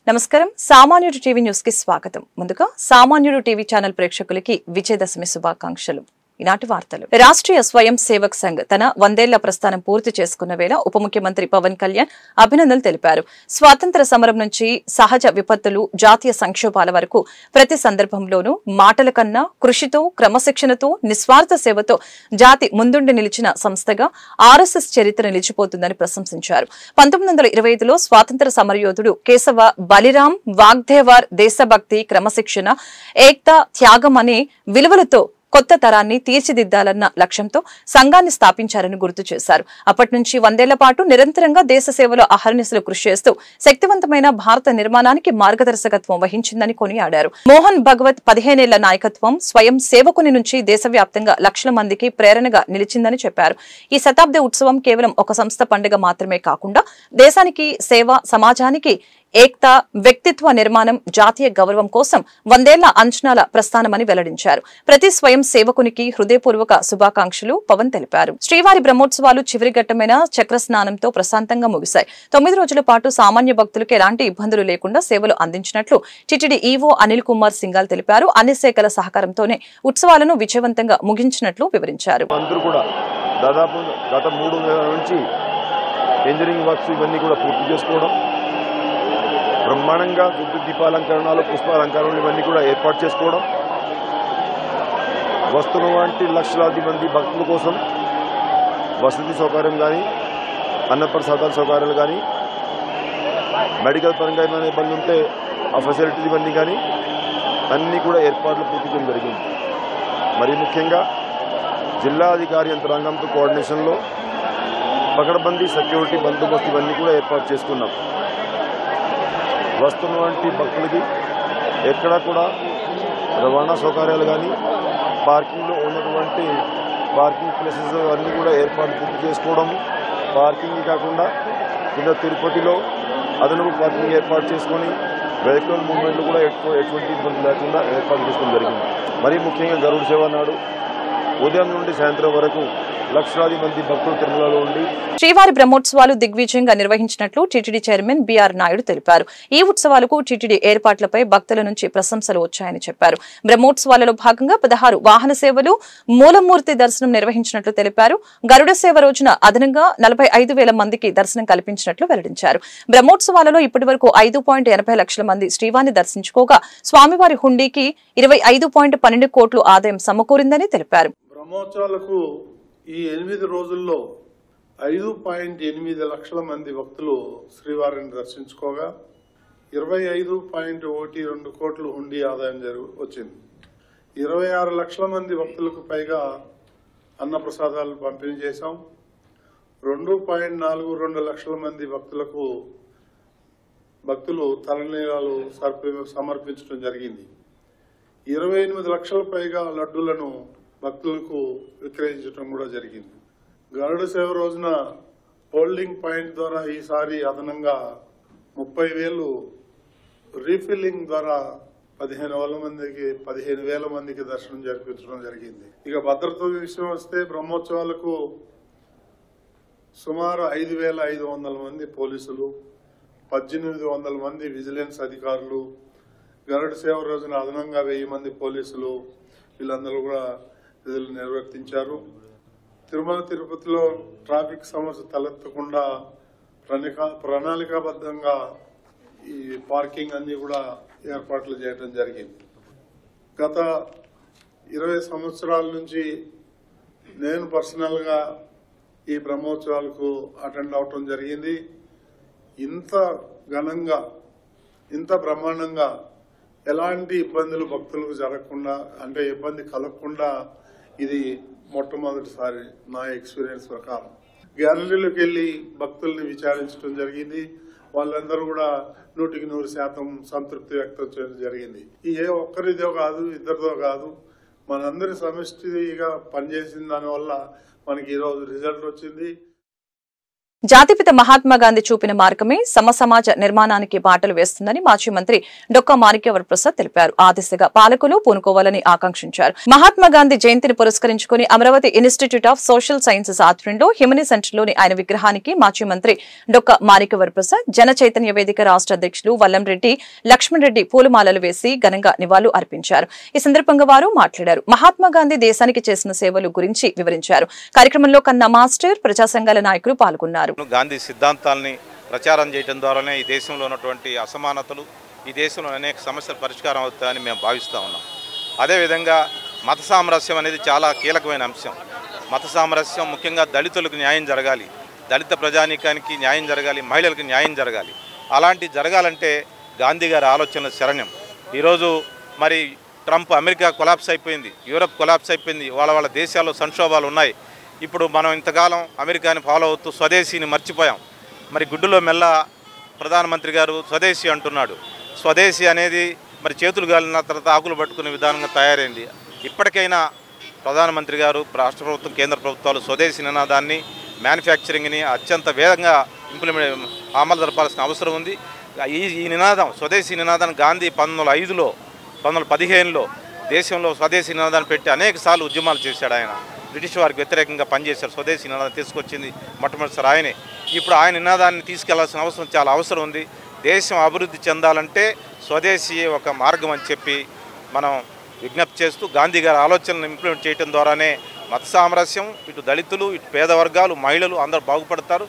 నమస్కారం సామాన్యుడు TV news కి స్వాగతం. ముందుగా సామాన్యుడు టీవీ ఛానల్ ప్రేక్షకులకి విజయదశమి శుభాకాంక్షలు. ఈనాటి వార్తలు. రాష్ట్రీయ స్వయం సేవక్ సంఘ్ తన 100 ఏళ్ల ప్రస్థానం పూర్తి చేసుకున్న వేళ ఉప ముఖ్యమంత్రి పవన్ కళ్యాణ్ అభినందనలు తెలిపారు. స్వాతంత్ర సమరం నుంచి సహజ విపత్తులు, జాతీయ సంక్షోభాల వరకు ప్రతి సందర్భంలోనూ మాటల కన్నా కృషితో, క్రమశిక్షణతో, నిస్వార్థ సేవతో జాతి ముందుండి నిలిచిన సంస్థగా ఆర్ఎస్ఎస్ చరిత్ర నిలిచిపోతుందని ప్రశంసించారు. 1925లో స్వాతంత్ర సమరయోధుడు కేశవ బలిరాం వాగ్దేవర్ దేశభక్తి, క్రమశిక్షణ, ఏక్తా, త్యాగం అనే విలువలతో కొత్త తరాన్ని తీర్చిదిద్దాలన్న లక్ష్యంతో సంఘాన్ని స్థాపించారని గుర్తు చేశారు. అప్పటి నుంచి 100 ఏళ్ల పాటు నిరంతరంగా దేశ సేవలో అహర్నిశలు కృషి చేస్తూ శక్తివంతమైన భారత నిర్మాణానికి మార్గదర్శకత్వం వహించిందని కొనియాడారు. మోహన్ భగవత్ 15 ఏళ్ల నాయకత్వం స్వయం సేవకుని నుంచి దేశవ్యాప్తంగా లక్షల మందికి ప్రేరణగా నిలిచిందని చెప్పారు. ఈ శతాబ్ది ఉత్సవం కేవలం ఒక సంస్థ పండుగ మాత్రమే కాకుండా దేశానికి సేవ, సమాజానికి ఏక్తా, వ్యక్తిత్వ నిర్మాణం, జాతీయ గౌరవం కోసం 100 ఏళ్ల అంచనాల ప్రస్థానమని వెల్లడించారు. ప్రతి స్వయం సేవకునికి హృదయపూర్వక శుభాకాంక్షలు పవన్ తెలిపారు. శ్రీవారి బ్రహ్మోత్సవాలు చివరి ఘట్టమైన చక్ర స్నానంతో ప్రశాంతంగా ముగిశాయి. 9 రోజుల పాటు సామాన్య భక్తులకు ఎలాంటి ఇబ్బందులు లేకుండా సేవలు అందించినట్లు టిటిడి ఈవో అనిల్ కుమార్ సింఘాల్ తెలిపారు. అన్ని శాఖల సహకారంతోనే ఉత్సవాలను విజయవంతంగా ముగించినట్లు వివరించారు. దాదాపు గత 3 నెలల నుంచి ఇంజనీరింగ్ వర్క్స్ ఇవన్నీ కూడా పూర్తి చేసుకోవడం, బ్రహ్మాండంగా విద్యుత్ దీపాలంకరణలు, పుష్పాలంకరణలు ఇవన్నీ కూడా ఏర్పాటు చేసుకోవడం, వస్తున్న వంటి లక్షలాది మంది భక్తుల కోసం వసతి సౌకర్యం కానీ, అన్నప్రసాదాల సౌకర్యాలు కానీ, మెడికల్ పరంగా ఏమైనా ఇబ్బంది ఉంటే ఆ ఫెసిలిటీస్ ఇవన్నీ కానీ అన్నీ కూడా ఏర్పాట్లు పూర్తి చేయడం జరిగింది. మరీ ముఖ్యంగా జిల్లా అధికారి యంత్రాంగంతో కోఆర్డినేషన్లో పకడ్బందీ సెక్యూరిటీ బందోబస్తు ఇవన్నీ కూడా ఏర్పాటు చేసుకున్నాం. వస్తున్న వంటి భక్తులకి ఎక్కడా కూడా రవాణా సౌకర్యాలు కానీ, పార్కింగ్లో ఉన్నటువంటి పార్కింగ్ ప్లేసెస్ అన్నీ కూడా ఏర్పాటు పూర్తి చేసుకోవడం, పార్కింగ్ కాకుండా కింద తిరుపతిలో అదనపు పార్కింగ్ ఏర్పాటు చేసుకొని వెహికల్ మూవ్మెంట్లు కూడా ఎటువంటి ఇబ్బంది లేకుండా ఏర్పాటు చేసుకోవడం జరిగింది. మరీ ముఖ్యంగా గరుడ సేవ నాడు ఉదయం నుండి సాయంత్రం వరకు లక్షలాది మంది భక్తులు తిరుమలలో ఉండి శ్రీవారి బ్రహ్మోత్సవాలు దిగ్విజయంగా నిర్వహించినట్లు టీటీడీ చైర్మన్ బిఆర్ నాయుడు తెలిపారు. ఈ ఉత్సవాలకు టీటీడీ ఏర్పాట్లపై భక్తుల నుంచి ప్రశంసలు వచ్చాయని చెప్పారు. బ్రహ్మోత్సవాలలో భాగంగా 16 వాహన సేవలు, మూలమూర్తి దర్శనం నిర్వహించినట్లు తెలిపారు. గరుడ సేవ రోజున అదనంగా 45,000 మందికి దర్శనం కల్పించినట్లు వెల్లడించారు. బ్రహ్మోత్సవాలలో ఇప్పటి వరకు 5.80 లక్షల మంది శ్రీవారిని దర్శించుకోగా స్వామివారి హుండీకి 25.12 కోట్లు ఆదాయం సమకూరిందని తెలిపారు. బ్రహ్మోత్సవాలకు ఈ 8 రోజుల్లో 5.8 లక్షల మంది భక్తులు శ్రీవారిని దర్శించుకోగా 25.12 కోట్లు హుండీ ఆదాయం వచ్చింది. 26 లక్షల మంది భక్తులకు పైగా అన్నప్రసాదాలు పంపిణీ చేశాం. 2.42 లక్షల మంది భక్తులు తలనీలాలు సమర్పించడం జరిగింది. 28 లక్షల పైగా లడ్డూలను భక్తులకు విక్రయించడం కూడా జరిగింది. గరుడ సేవ రోజున హోల్డింగ్ పాయింట్ ద్వారా ఈసారి అదనంగా 30,000 రీఫిల్లింగ్ ద్వారా 15,000 మందికి దర్శనం జరిపించడం జరిగింది. ఇక భద్రత విషయం వస్తే బ్రహ్మోత్సవాలకు సుమారు 5,500 మంది పోలీసులు, 1,800 మంది విజిలెన్స్ అధికారులు, గరుడ సేవ రోజున అదనంగా 1000 మంది పోలీసులు వీళ్ళందరూ కూడా విధులు నిర్వర్తించారు. తిరుమల తిరుపతిలో ట్రాఫిక్ సమస్య తలెత్తకుండా ప్రణాళికాబద్ధంగా ఈ పార్కింగ్ అన్ని కూడా ఏర్పాట్లు చేయడం జరిగింది. గత 20 సంవత్సరాల నుంచి నేను పర్సనల్ గా ఈ బ్రహ్మోత్సవాలకు అటెండ్ అవటం జరిగింది. ఇంత ఘనంగా, ఇంత బ్రహ్మాండంగా ఎలాంటి ఇబ్బందులు భక్తులకు జరగకుండా, అంటే ఇబ్బంది కలగకుండా ఇది మొట్టమొదటిసారి నా ఎక్స్పీరియన్స్ ప్రకారం. గ్యాలరీలోకి వెళ్లి భక్తుల్ని విచారించడం జరిగింది. వాళ్ళందరూ కూడా 100% సంతృప్తి వ్యక్తం చేయడం జరిగింది. ఏ ఒక్కరిదో కాదు, ఇద్దరితో కాదు, మనందరి సమిష్టిగా పనిచేసిన దానివల్ల మనకి ఈరోజు రిజల్ట్ వచ్చింది. జాతిపిత మహాత్మా గాంధీ చూపిన మార్గమే సమసమాజ నిర్మాణానికి బాటలు వేస్తుందని మాజీ మంత్రి డొక్కా మాణిక్యవరప్రసాద్ తెలిపారు. ఆ దిశగా పాలకులు పూనుకోవాలని ఆకాంక్షించారు. మహాత్మా గాంధీ జయంతిని పురస్కరించుకుని Amaravati institute of social sciences ఆధ్వర్యంలో హిమనీ సెంటర్లోని ఆయన విగ్రహానికి మాజీ మంత్రి డొక్కా మాణిక్యవరప్రసాద్ జన చైతన్య వేదిక రాష్ట్ర అధ్యక్షులు వల్లంరెడ్డి లక్ష్మణ్ రెడ్డి పూలమాలలు వేసి ఘనంగా నివాళులు అర్పించారు. ఈ సందర్భంగా వారు మాట్లాడారు. మహాత్మా గాంధీ దేశానికి చేసిన సేవలు గురించి వివరించారు. కార్యక్రమంలో కన్నా మాస్టర్, ప్రజా సంఘాల నాయకులు పాల్గొన్నారు. గాంధీ సిద్ధాంతాలని ప్రచారం చేయడం ద్వారానే ఈ దేశంలో ఉన్నటువంటి అసమానతలు, ఈ దేశంలో అనేక సమస్యలు పరిష్కారం అవుతాయని మేము భావిస్తూ ఉన్నాం. అదేవిధంగా మత సామరస్యం అనేది చాలా కీలకమైన అంశం. మత సామరస్యం ముఖ్యంగా దళితులకు న్యాయం జరగాలి, దళిత ప్రజానీకానికి న్యాయం జరగాలి, మహిళలకు న్యాయం జరగాలి. అలాంటి జరగాలంటే గాంధీ గారి ఆలోచనలు శరణ్యం. ఈరోజు మరి ట్రంప్ అమెరికా కొలాప్స్ అయిపోయింది, యూరప్ కొలాప్స్ అయిపోయింది, వాళ్ళ దేశాల్లో సంక్షోభాలు ఉన్నాయి. ఇప్పుడు మనం ఇంతకాలం అమెరికాని ఫాలో అవుతూ స్వదేశీని మర్చిపోయాం. మరి గుడ్డులో మెల్ల ప్రధానమంత్రి గారు స్వదేశీ అంటున్నాడు. స్వదేశీ అనేది మరి చేతులు గాలిన తర్వాత ఆకులు పట్టుకునే విధానంగా తయారైంది. ఇప్పటికైనా ప్రధానమంత్రి గారు, రాష్ట్ర ప్రభుత్వం, కేంద్ర ప్రభుత్వాలు స్వదేశీ నినాదాన్ని, మ్యానుఫ్యాక్చరింగ్ని అత్యంత వేగంగా అమలు జరపాల్సిన అవసరం ఉంది. ఈ నినాదం, స్వదేశీ నినాదం గాంధీ 1905లో 1915లో దేశంలో స్వదేశీ నినాదాన్ని పెట్టి అనేక సార్లు ఉద్యమాలు చేశాడు. ఆయన బ్రిటిష్ వారికి వ్యతిరేకంగా పనిచేశారు. స్వదేశీ నినాదం తీసుకొచ్చింది మొట్టమొదటిసారి ఆయనే. ఇప్పుడు ఆయన నినాదాన్ని తీసుకెళ్లాల్సిన అవసరం చాలా అవసరం ఉంది. దేశం అభివృద్ధి చెందాలంటే స్వదేశీ ఒక మార్గం అని చెప్పి మనం విజ్ఞప్తి చేస్తూ గాంధీ గారి ఆలోచనలను ఇంప్లిమెంట్ చేయడం ద్వారానే మత సామరస్యం, ఇటు దళితులు, ఇటు పేద వర్గాలు, మహిళలు అందరూ బాగుపడతారు.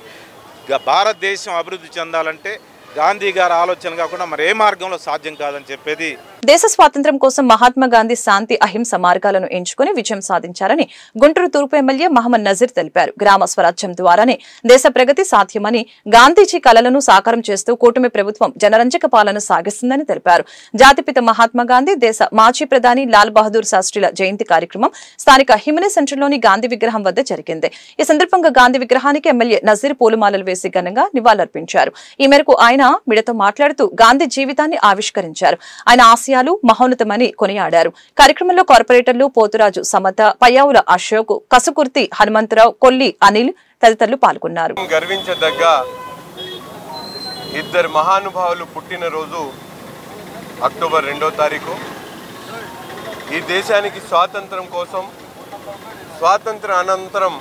భారతదేశం అభివృద్ధి చెందాలంటే గాంధీ గారి ఆలోచన కాకుండా మరి ఏ మార్గంలో సాధ్యం కాదని చెప్పేది. దేశ స్వాతంత్ర్యం కోసం మహాత్మా గాంధీ శాంతి, అహింస మార్గాలను ఎంచుకుని విజయం సాధించారని గుంటూరు తూర్పు ఎమ్మెల్యే మహమ్మద్ నజీర్ తెలిపారు. గ్రామ స్వరాజ్యం ద్వారానే దేశ ప్రగతి సాధ్యమని, గాంధీజీ కలలను సాకారం చేస్తూ కూటమి ప్రభుత్వం జనరంజక పాలన సాగిస్తుందని తెలిపారు. జాతిపిత మహాత్మా గాంధీ, దేశ మాజీ ప్రధాని లాల్ బహదూర్ శాస్త్రిల జయంతి కార్యక్రమం స్థానిక హిమనీ సెంటర్లోని గాంధీ విగ్రహం వద్ద జరిగింది. ఈ సందర్భంగా గాంధీ విగ్రహానికి ఎమ్మెల్యే నజీర్ పూలమాలలు వేసి ఘనంగా నివాళులర్పించారు. ఈ మేరకు ఆయన మీడియాతో మాట్లాడుతూ గాంధీ జీవితాన్ని ఆవిష్కరించారు. ఆయన ఆశయాలు మహోన్నతమని కొనియాడారు. కార్యక్రమంలో కార్పొరేటర్లు పోతురాజు సమత, పయ్యావుల అశోక్, కసుకుర్తి హనుమంతరావు, కొల్లి అనిల్ తదితరులు పాల్గొన్నారు. గర్వించదగ్గ ఇద్దరు మహానుభావులు పుట్టినరోజు అక్టోబర్ 2వ తారీఖు. ఈ దేశానికి స్వాతంత్రం కోసం, స్వాతంత్ర అనంతరం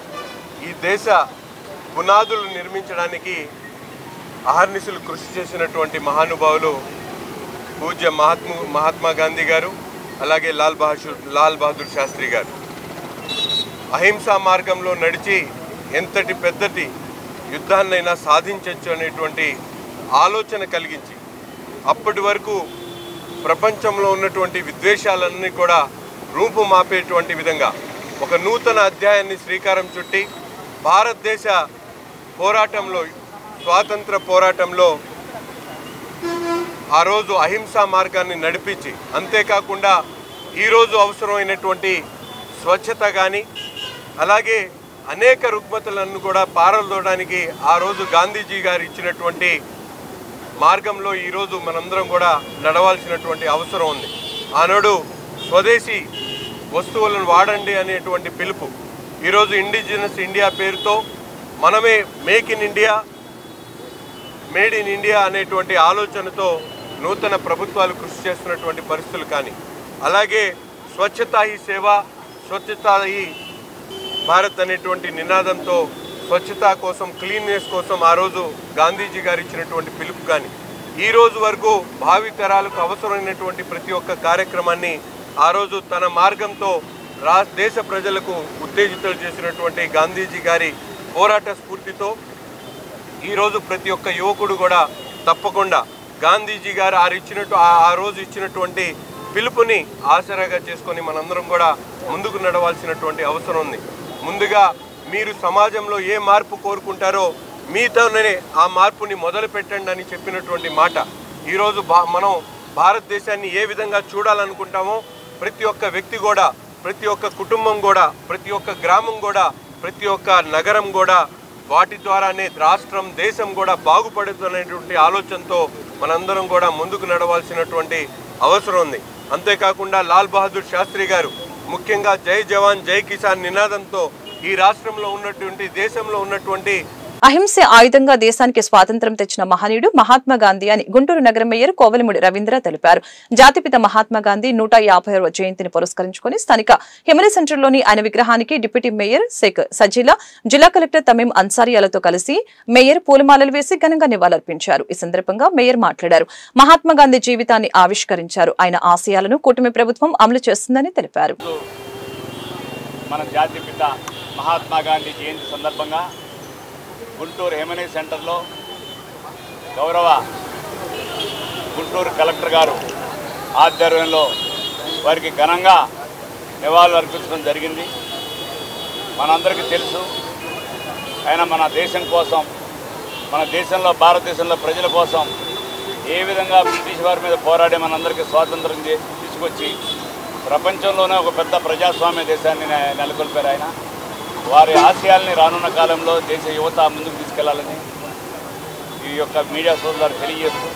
ఈ దేశ పునాదులు నిర్మించడానికి అహర్నిశలు కృషి చేసినటువంటి మహానుభావులు పూజ్య మహాత్మా గాంధీ గారు, అలాగే లాల్ బహదూర్ శాస్త్రి గారు. అహింసా మార్గంలో నడిచి ఎంతటి పెద్దటి యుద్ధాన్నైనా సాధించవచ్చు అనేటువంటి ఆలోచన కలిగించి అప్పటి వరకు ప్రపంచంలో ఉన్నటువంటి విద్వేషాలన్నీ కూడా రూపుమాపేటువంటి విధంగా ఒక నూతన అధ్యాయాన్ని శ్రీకారం చుట్టి భారతదేశ పోరాటంలో, స్వాతంత్ర పోరాటంలో ఆ రోజు అహింసా మార్గాన్ని నడిపించి, అంతేకాకుండా ఈరోజు అవసరమైనటువంటి స్వచ్ఛత కానీ, అలాగే అనేక రుగ్మతలను కూడా పారదోడడానికి ఆ రోజు గాంధీజీ గారు ఇచ్చినటువంటి మార్గంలో ఈరోజు మనందరం కూడా నడవాల్సినటువంటి అవసరం ఉంది. ఆనాడు స్వదేశీ వస్తువులను వాడండి అనేటువంటి పిలుపు, ఈరోజు ఇండిజినస్ ఇండియా పేరుతో మనమే make in India, made in India అనేటువంటి ఆలోచనతో నూతన ప్రభుత్వాలు కృషి చేస్తున్నటువంటి పరిస్థితులు కానీ, అలాగే స్వచ్ఛతా హీ సేవ, స్వచ్ఛతా హీ భారత్ అనేటువంటి నినాదంతో స్వచ్ఛత కోసం, క్లీన్నెస్ కోసం ఆ రోజు గాంధీజీ గారు ఇచ్చినటువంటి పిలుపు కానీ, ఈ రోజు వరకు భావి తరాలకు అవసరమైనటువంటి ప్రతి ఒక్క కార్యక్రమాన్ని ఆ రోజు తన మార్గంతో దేశ ప్రజలకు ఉత్తేజితులు చేసినటువంటి గాంధీజీ గారి పోరాట స్ఫూర్తితో ఈరోజు ప్రతి ఒక్క యువకుడు కూడా తప్పకుండా గాంధీజీ గారు ఆ రోజు ఇచ్చినటువంటి పిలుపుని ఆసరాగా చేసుకొని మనందరం కూడా ముందుకు నడవాల్సినటువంటి అవసరం ఉంది. ముందుగా మీరు సమాజంలో ఏ మార్పు కోరుకుంటారో మీతోనే ఆ మార్పుని మొదలు పెట్టండి అని చెప్పినటువంటి మాట. ఈరోజు మనం భారతదేశాన్ని ఏ విధంగా చూడాలనుకుంటామో ప్రతి ఒక్క వ్యక్తి కూడా, ప్రతి ఒక్క కుటుంబం కూడా, ప్రతి ఒక్క గ్రామం కూడా, ప్రతి ఒక్క నగరం కూడా వాటి ద్వారానే రాష్ట్రం, దేశం కూడా బాగుపడుతున్నటువంటి ఆలోచనతో మనందరం కూడా ముందుకు నడవాల్సినటువంటి అవసరం ఉంది. అంతేకాకుండా లాల్ బహదూర్ శాస్త్రి గారు ముఖ్యంగా జై జవాన్ జై కిసాన్ నినాదంతో ఈ రాష్ట్రంలో ఉన్నటువంటి, దేశంలో ఉన్నటువంటి అహింసే ఆయుధంగా దేశానికి స్వాతంత్ర్యం తెచ్చిన మహనీయుడు మహాత్మా గాంధీ అని గుంటూరు నగర మేయర్ కోవెలమూడి రవీంద్ర తెలిపారు. జాతిపిత మహాత్మా గాంధీ 150వ జయంతిని పురస్కరించుకుని స్థానిక హిమనీ సెంటర్లోని ఆయన విగ్రహానికి డిప్యూటీ మేయర్ షేక్ సజీలా, జిల్లా కలెక్టర్ తమీం అన్సారియాలతో కలిసి మేయర్ పూలమాలలు వేసి ఘనంగా నివాళులర్పించారు. ఈ సందర్భంగా మేయర్ మాట్లాడారు. మహాత్మా గాంధీ జీవితాన్ని ఆవిష్కరించారు. ఆయన ఆశయాలను కూటమి ప్రభుత్వం అమలు చేస్తుందని తెలిపారు. మన జాతిపిత మహాత్మా గాంధీ జయంతి సందర్భంగా గుంటూరు హిమనీ సెంటర్లో గౌరవ గుంటూరు కలెక్టర్ గారు ఆధ్వర్యంలో వారికి ఘనంగా నివాళులు అర్పించడం జరిగింది. మనందరికీ తెలుసు, ఆయన మన దేశం కోసం, మన దేశంలో భారతదేశంలో ప్రజల కోసం ఏ విధంగా బ్రిటిష్ వారి మీద పోరాడి మనందరికీ స్వాతంత్రం తీసుకొచ్చి ప్రపంచంలోనే ఒక పెద్ద ప్రజాస్వామ్య దేశాన్ని నెలకొల్పారు. ఆయన వారి ఆశయాల్ని రానున్న కాలంలో దేశ యువత ముందుకు తీసుకెళ్లాలని ఈ యొక్క మీడియా సోదరులు తెలియజేస్తూ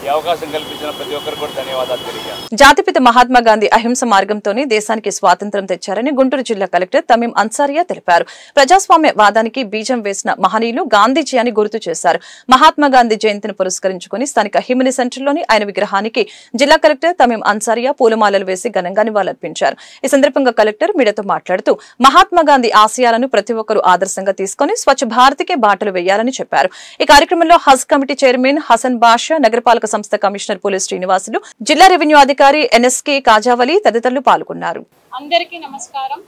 ఈ అవకాశం కల్పించిన ప్రతి ఒక్కరికి కూడా ధన్యవాదాలు తెలియజేస్తాను. జాతిపిత మహాత్మా గాంధీ అహింస మార్గంతోనే దేశానికి స్వాతంత్ర్యం తెచ్చారని గుంటూరు జిల్లా కలెక్టర్ తమీం అన్సారియా తెలిపారు. ప్రజాస్వామ్య వాదానికి బీజం వేసిన మహనీయులు గాంధీజీ అని గుర్తు చేశారు. మహాత్మా గాంధీ జయంతిని పురస్కరించుకుని స్థానిక హిమనీ సెంటర్లోని ఆయన విగ్రహానికి జిల్లా కలెక్టర్ తమీం అన్సారియా పూలమాలలు వేసి ఘనంగా నివాళులర్పించారు. ఈ సందర్భంగా కలెక్టర్ మీడియాతో మాట్లాడుతూ మహాత్మా గాంధీ ఆశయాలను ప్రతి ఒక్కరూ ఆదర్శంగా తీసుకుని స్వచ్ఛ భారత్కే బాటలు వేయాలని చెప్పారు. ఈ కార్యక్రమంలో హజ్ కమిటీ చైర్మన్ హసన్ బాషా, నగరపాలక సంస్థ కమిషనర్ పోలీస్ శ్రీనివాసులు, జిల్లా రెవెన్యూ అధికారి ఎన్ఎస్కే కాజావలి తదితరులు పాల్గొన్నారు. అందరికీ నమస్కారం.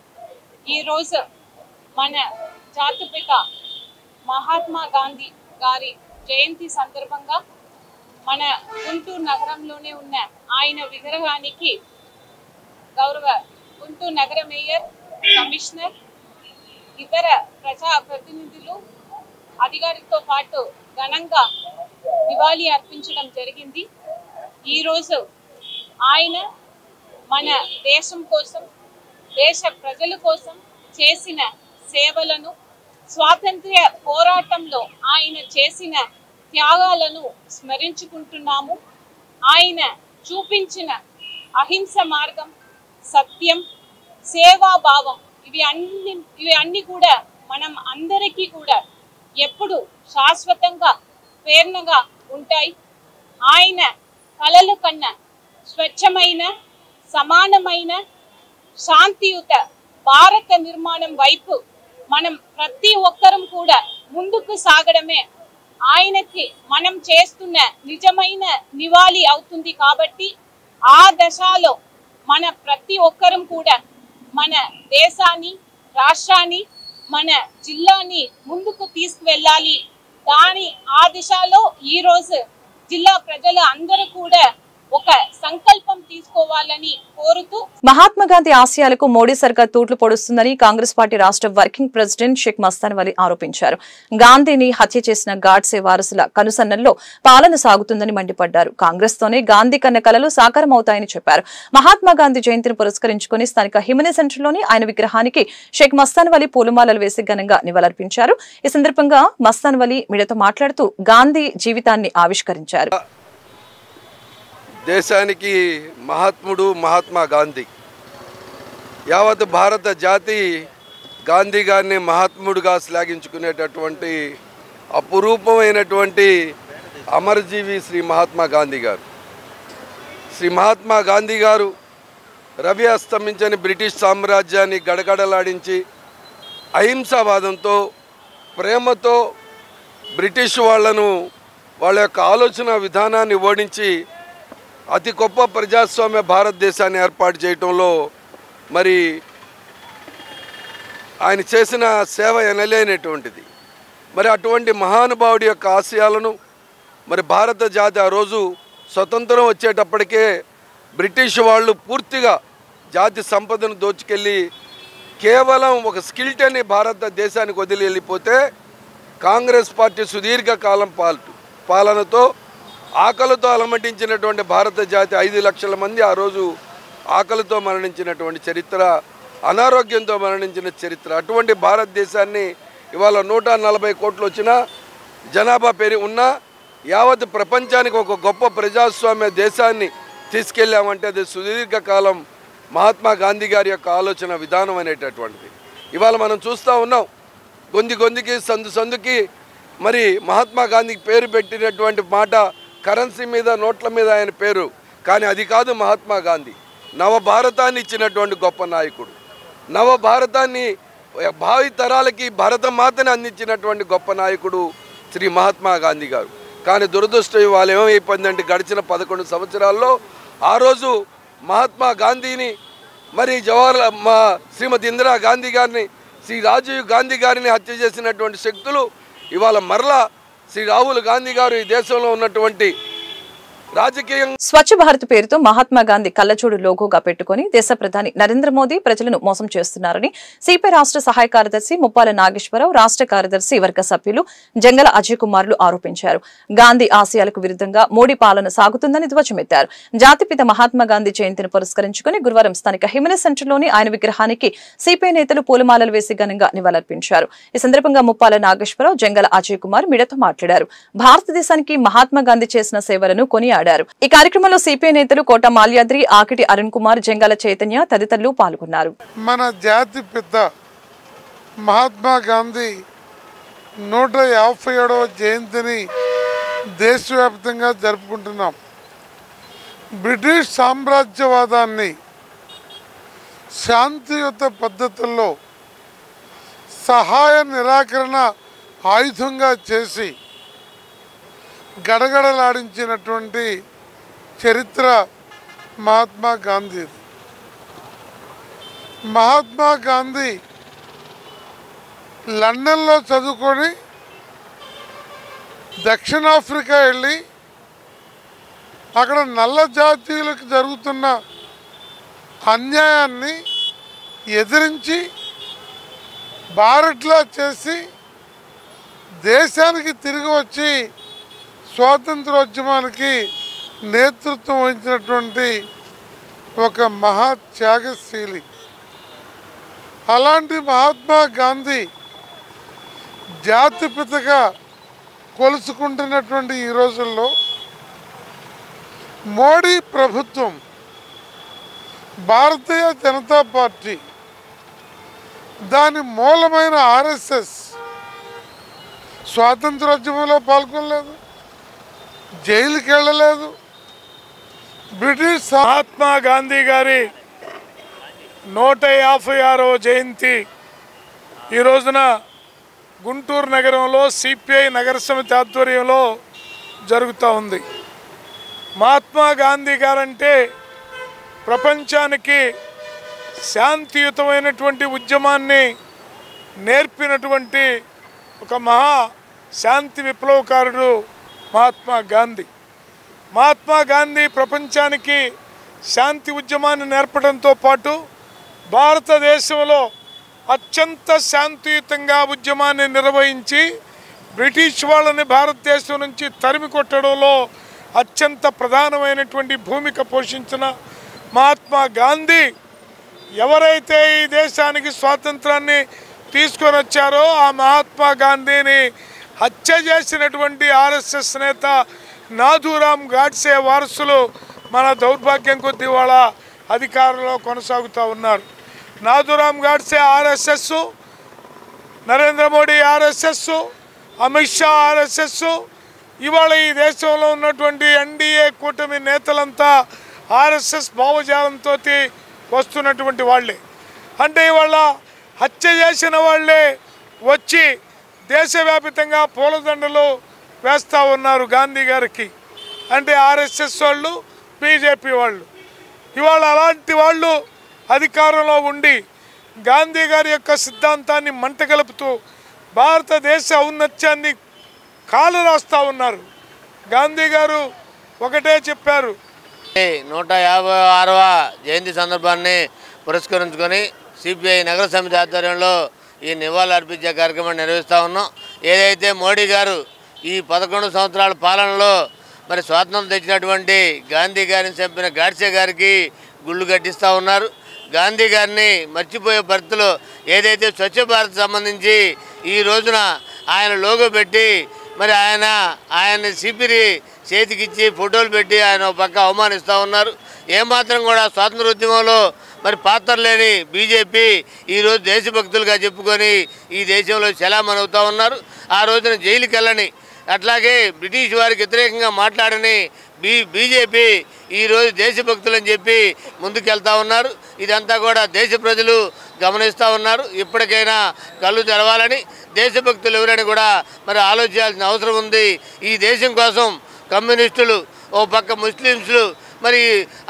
ఈ రోజు మన జాతిపిత మహాత్మా గాంధీ గారి జయంతి సందర్భంగా మన గుంటూరు నగరంలోనే ఉన్న ఆయన విగ్రహానికి గౌరవ గుంటూరు నగర మేయర్, కమిషనర్, ఇతర ప్రజా ప్రతినిధులు, అధికారులతో పాటు ఘనంగా నివాళి అర్పించడం జరిగింది. ఈరోజు ఆయన మన దేశం కోసం, దేశ ప్రజల కోసం చేసిన సేవలను, స్వాతంత్ర్య పోరాటంలో ఆయన చేసిన త్యాగాలను స్మరించుకుంటున్నాము. ఆయన చూపించిన అహింస మార్గం, సత్యం, సేవాభావం ఇవి అన్ని కూడా మనం అందరికీ కూడా ఎప్పుడు శాశ్వతంగా ప్రేరణగా ఉంటాయి. ఆయన కలలు కన్న స్వచ్ఛమైన, సమానమైన, శాంతియుత భారత నిర్మాణం వైపు మనం ప్రతి ఒక్కరం కూడా ముందుకు సాగడమే ఆయనకి మనం చేస్తున్న నిజమైన నివాళి అవుతుంది. కాబట్టి ఆ దశలో మన ప్రతి ఒక్కరం కూడా మన దేశాన్ని, రాష్ట్రాన్ని, మన జిల్లాని ముందుకు తీసుకువెళ్ళాలి. ఆ దిశలో ఈ రోజు జిల్లా ప్రజలు అందరూ కూడా ఒక సంకల్పం తీసుకోవాలని కోరుతూ మహాత్మా గాంధీ ఆశయాలకు మోడీ సర్కార్ తూట్లు పొడుస్తుందని కాంగ్రెస్ పార్టీ రాష్ట్ర వర్కింగ్ ప్రెసిడెంట్ షేక్ మస్తాన్ వలి ఆరోపించారు. గాంధీని హత్య చేసిన గాడ్సే వారసుల కనుసన్నల్లో పాలన సాగుతుందని మండిపడ్డారు. కాంగ్రెస్ తోనే గాంధీ కన్న కలలు సాకారమవుతాయని చెప్పారు. మహాత్మా గాంధీ జయంతిని పురస్కరించుకుని స్థానిక హిమనీ సెంటర్లోని ఆయన విగ్రహానికి షేక్ మస్తాన్ వలి పూలమాలలు వేసి ఘనంగా నివాళులర్పించారు. ఈ సందర్భంగా మస్తాన్ వలి మీడియాతో మాట్లాడుతూ గాంధీ జీవితాన్ని ఆవిష్కరించారు. దేశానికి మహాత్ముడు మహాత్మా గాంధీ, యావత్ భారత జాతి గాంధీ గారిని మహాత్ముడుగా శ్లాఘించుకునేటటువంటి అపురూపమైనటువంటి అమరజీవి శ్రీ మహాత్మా గాంధీ గారు. శ్రీ మహాత్మా గాంధీ గారు రవి అస్తమించని బ్రిటిష్ సామ్రాజ్యాన్ని గడగడలాడించి అహింసావాదంతో, ప్రేమతో బ్రిటిష్ వాళ్లను, వాళ్ళ యొక్క ఆలోచన విధానాన్ని ఓడించి అతి గొప్ప ప్రజాస్వామ్య భారతదేశాన్ని ఏర్పాటు చేయటంలో మరి ఆయన చేసిన సేవ ఎనలేనటువంటిది. మరి అటువంటి మహానుభావుడి యొక్క ఆశయాలను మరి భారత జాతి ఆ రోజు స్వతంత్రం వచ్చేటప్పటికే బ్రిటిష్ వాళ్ళు పూర్తిగా జాతి సంపదను దోచుకెళ్ళి కేవలం ఒక స్కిల్టన్ని భారతదేశానికి వదిలి వెళ్ళిపోతే కాంగ్రెస్ పార్టీ సుదీర్ఘకాలం పాలనతో ఆకలితో అలమటించినటువంటి భారత జాతి 5 లక్షల మంది ఆ రోజు ఆకలితో మరణించినటువంటి చరిత్ర, అనారోగ్యంతో మరణించిన చరిత్ర. అటువంటి భారతదేశాన్ని ఇవాళ 140 కోట్లు వచ్చినా, జనాభా ఉన్నా, యావత్ ప్రపంచానికి ఒక గొప్ప ప్రజాస్వామ్య దేశాన్ని తీసుకెళ్ళామంటే అది సుదీర్ఘకాలం మహాత్మా గాంధీ గారి యొక్క ఆలోచన విధానం అనేటటువంటిది. ఇవాళ మనం చూస్తూ ఉన్నాం, గొంతుకి సందుకి మరి మహాత్మా గాంధీకి పేరు పెట్టినటువంటి మాట కరెన్సీ మీద నోట్ల మీద ఆయన పేరు, కానీ అది కాదు మహాత్మా గాంధీ. నవభారతాన్ని ఇచ్చినటువంటి గొప్ప నాయకుడు, నవభారతాన్ని భావి తరాలకి భరతమాతని అందించినటువంటి గొప్ప నాయకుడు శ్రీ మహాత్మా గాంధీ గారు. కానీ దురదృష్టం వాళ్ళు ఏమైపోయిందంటే గడిచిన 11 సంవత్సరాల్లో ఆ రోజు మహాత్మా గాంధీని మరి శ్రీమతి ఇందిరా గాంధీ గారిని, శ్రీ రాజీవ్ గాంధీ గారిని హత్య చేసినటువంటి శక్తులు ఇవాళ మరలా శ్రీ రాహుల్ గాంధీ గారు ఈ దేశంలో ఉన్నటువంటి రాజకీయం. స్వచ్ఛ భారత్ పేరుతో మహాత్మా గాంధీ కళ్ళజోడు లోగోగా పెట్టుకుని దేశ ప్రధాని నరేంద్ర మోదీ ప్రజలను మోసం చేస్తున్నారని సిపిఐ రాష్ట్ర సహాయ కార్యదర్శి ముప్పాల నాగేశ్వరరావు, రాష్ట్ర కార్యదర్శి వర్గ సభ్యులు జంగల అజయ్ కుమార్లు ఆరోపించారు. గాంధీ ఆశయాలకు విరుద్ధంగా మోడీ పాలన సాగుతుందని ధ్వజమెత్తారు. జాతిపిత మహాత్మా గాంధీ జయంతిని పురస్కరించుకుని గురువారం స్థానిక హిమనీ సెంటర్లోని ఆయన విగ్రహానికి సిపిఐ నేతలు పూలమాలలు వేసి ఘనంగా నివాళులర్పించారు. ఈ సందర్భంగా ముప్పాల నాగేశ్వరరావు, జంగల అజయ్ కుమార్ మీడియాతో మాట్లాడారు. భారతదేశానికి మహాత్మా గాంధీ చేసిన సేవలను కొనియాడారు. ఈ కార్యక్రమంలో సిపిఐ నేతలు కోట మాల్యాద్రి, ఆకిటి అరుణ్ కుమార్, జంగాల చైతన్య తదితరులు పాల్గొన్నారు. మన జాతి పిత మహాత్మా గాంధీ 157వ జయంతిని దేశవ్యాప్తంగా జరుపుకుంటున్నాం. బ్రిటిష్ సామ్రాజ్యవాదాన్ని శాంతియుత పద్ధతుల్లో సహాయ నిరాకరణ ఆయుధంగా చేసి గడగడలాడించినటువంటి చరిత్ర మహాత్మా గాంధీ. మహాత్మా గాంధీ లండన్లో చదువుకొని దక్షిణాఫ్రికా వెళ్ళి అక్కడ నల్ల జాతీయులకు జరుగుతున్న అన్యాయాన్ని ఎదిరించి బారట్లా చేసి దేశానికి తిరిగి వచ్చి స్వాతంత్రోద్యమానికి నేతృత్వం వహించినటువంటి ఒక మహా త్యాగశీలి. అలాంటి మహాత్మా గాంధీ జాతిపితగా కొలుసుకుంటున్నటువంటి ఈ రోజుల్లో మోడీ ప్రభుత్వం, భారతీయ జనతా పార్టీ, దాని మూలమైన ఆర్ఎస్ఎస్ స్వాతంత్రోద్యమంలో పాల్గొనలేదు, జైలుకి వెళ్ళలేదు. బ్రిటిష్ మహాత్మా గాంధీ గారి 156వ జయంతి ఈ రోజున గుంటూరు నగరంలో సిపిఐ నగర సమితి ఆధ్వర్యంలో జరుగుతూ ఉంది. మహాత్మా గాంధీ గారంటే ప్రపంచానికి శాంతియుతమైనటువంటి ఉద్యమాన్ని నేర్పినటువంటి ఒక మహా శాంతి విప్లవకారుడు మహాత్మా గాంధీ. మహాత్మా గాంధీ ప్రపంచానికి శాంతి ఉద్యమాన్ని నేర్పడంతో పాటు భారతదేశంలో అత్యంత శాంతియుతంగా ఉద్యమాన్ని నిర్వహించి బ్రిటిష్ వాళ్ళని భారతదేశం నుంచి తరిమి కొట్టడంలో అత్యంత ప్రధానమైనటువంటి భూమిక పోషించిన మహాత్మా గాంధీ ఎవరైతే ఈ దేశానికి స్వాతంత్రాన్ని తీసుకొని వచ్చారో ఆ మహాత్మా గాంధీని హత్య చేసినటువంటి ఆర్ఎస్ఎస్ నేత నాథూరామ్ గాడ్సే వారసులు మన దౌర్భాగ్యం కొద్దీ వాళ్ళ అధికారంలో కొనసాగుతూ ఉన్నారు. Nathuram Godse RSS, Narendra Modi RSS, Amit Shah RSS, ఇవాళ ఈ దేశంలో ఉన్నటువంటి ఎన్డీఏ కూటమి నేతలంతా ఆర్ఎస్ఎస్ భావజాలంతో వస్తున్నటువంటి వాళ్ళే. అంటే ఇవాళ హత్య చేసిన వాళ్ళే వచ్చి దేశవ్యాప్తంగా పూలదండలు వేస్తూ ఉన్నారు గాంధీ గారికి. అంటే ఆర్ఎస్ఎస్ వాళ్ళు, బీజేపీ వాళ్ళు. ఇవాళ అలాంటి వాళ్ళు అధికారంలో ఉండి గాంధీ గారి యొక్క సిద్ధాంతాన్ని మంటగలుపుతూ భారతదేశ ఔన్నత్యాన్ని కాలు రాస్తూ ఉన్నారు. గాంధీ గారు ఒకటే చెప్పారు. 156వ జయంతి సందర్భాన్ని పురస్కరించుకొని సిపిఐ నగర సమితి ఆధ్వర్యంలో ఈ నివాళులు అర్పించే కార్యక్రమాన్ని నిర్వహిస్తూ ఉన్నాం. ఏదైతే మోడీ గారు ఈ 11 సంవత్సరాల పాలనలో మరి స్వాతంత్రం తెచ్చినటువంటి గాంధీ గారిని చంపిన గాడ్సే గారికి గుళ్ళు కట్టిస్తూ ఉన్నారు. గాంధీ గారిని మర్చిపోయే పరిస్థితుల్లో ఏదైతే స్వచ్ఛ భారత్ సంబంధించి ఈ రోజున ఆయన లోగో పెట్టి మరి ఆయన్ని చేతికిచ్చి ఫోటోలు పెట్టి ఆయన ఒక పక్క అవమానిస్తూ ఉన్నారు. ఏమాత్రం కూడా స్వాతంత్ర ఉద్యమంలో మరి పాత్ర లేని బీజేపీ ఈరోజు దేశభక్తులుగా చెప్పుకొని ఈ దేశంలో చలామణవుతూ ఉన్నారు. ఆ రోజున జైలుకి వెళ్ళని, అట్లాగే బ్రిటిష్ వారికి వ్యతిరేకంగా మాట్లాడని బీజేపీ ఈరోజు దేశభక్తులని చెప్పి ముందుకెళ్తా ఉన్నారు. ఇదంతా కూడా దేశ ప్రజలు గమనిస్తూ ఉన్నారు. ఇప్పటికైనా కళ్ళు తెరవాలని, దేశభక్తులు ఎవరని కూడా మరి ఆలోచించాల్సిన అవసరం ఉంది. ఈ దేశం కోసం కమ్యూనిస్టులు, ఓ పక్క ముస్లింలు, మరి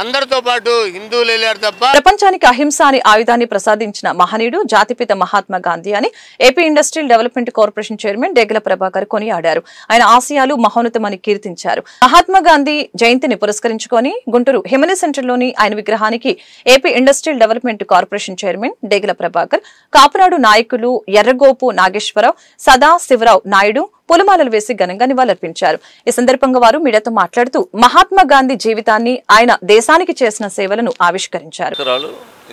అందరితో పాటు హిందువులు వెళ్ళారు తప్ప. ప్రపంచానికి అహింస అనే ఆయుధాన్ని ప్రసాదించిన మహనీయుడు జాతిపిత మహాత్మా గాంధీ అని AP industrial development corporation chairman Degala Prabhakar కొనియాడారు. ఆయన ఆశయాలు మహోన్నతమని కీర్తించారు. మహాత్మా గాంధీ జయంతిని పురస్కరించుకొని గుంటూరు హిమనీ సెంటర్లోని ఆయన విగ్రహానికి AP industrial development corporation chairman Degala Prabhakar, Kapunadu నాయకులు ఎర్రగోపు నాగేశ్వరరావు, సదా శివరావు నాయుడు పూలమాలలు వేసి ఘనంగా నివాళులర్పించారు. ఈ సందర్భంగా వారు మీడియాతో మాట్లాడుతూ మహాత్మా గాంధీ జీవితాన్ని, ఆయన దేశానికి చేసిన సేవలను ఆవిష్కరించారు.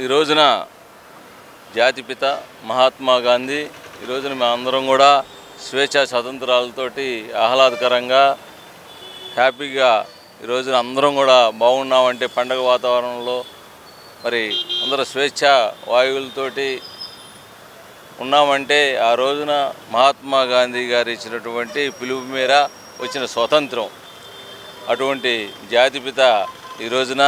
ఈ రోజున జాతిపిత మహాత్మా గాంధీ, ఈ రోజున మేము అందరం కూడా స్వేచ్ఛా స్వతంత్రాలతోటి ఆహ్లాదకరంగా హ్యాపీగా ఈ రోజున అందరం కూడా బాగున్నామంటే పండగ వాతావరణంలో మరి అందరూ స్వేచ్ఛా వాయువులతోటి ఉన్నామంటే ఆ రోజున మహాత్మా గాంధీ గారు ఇచ్చినటువంటి పిలుపు మేర వచ్చిన స్వతంత్రం. అటువంటి జాతిపిత ఈ రోజున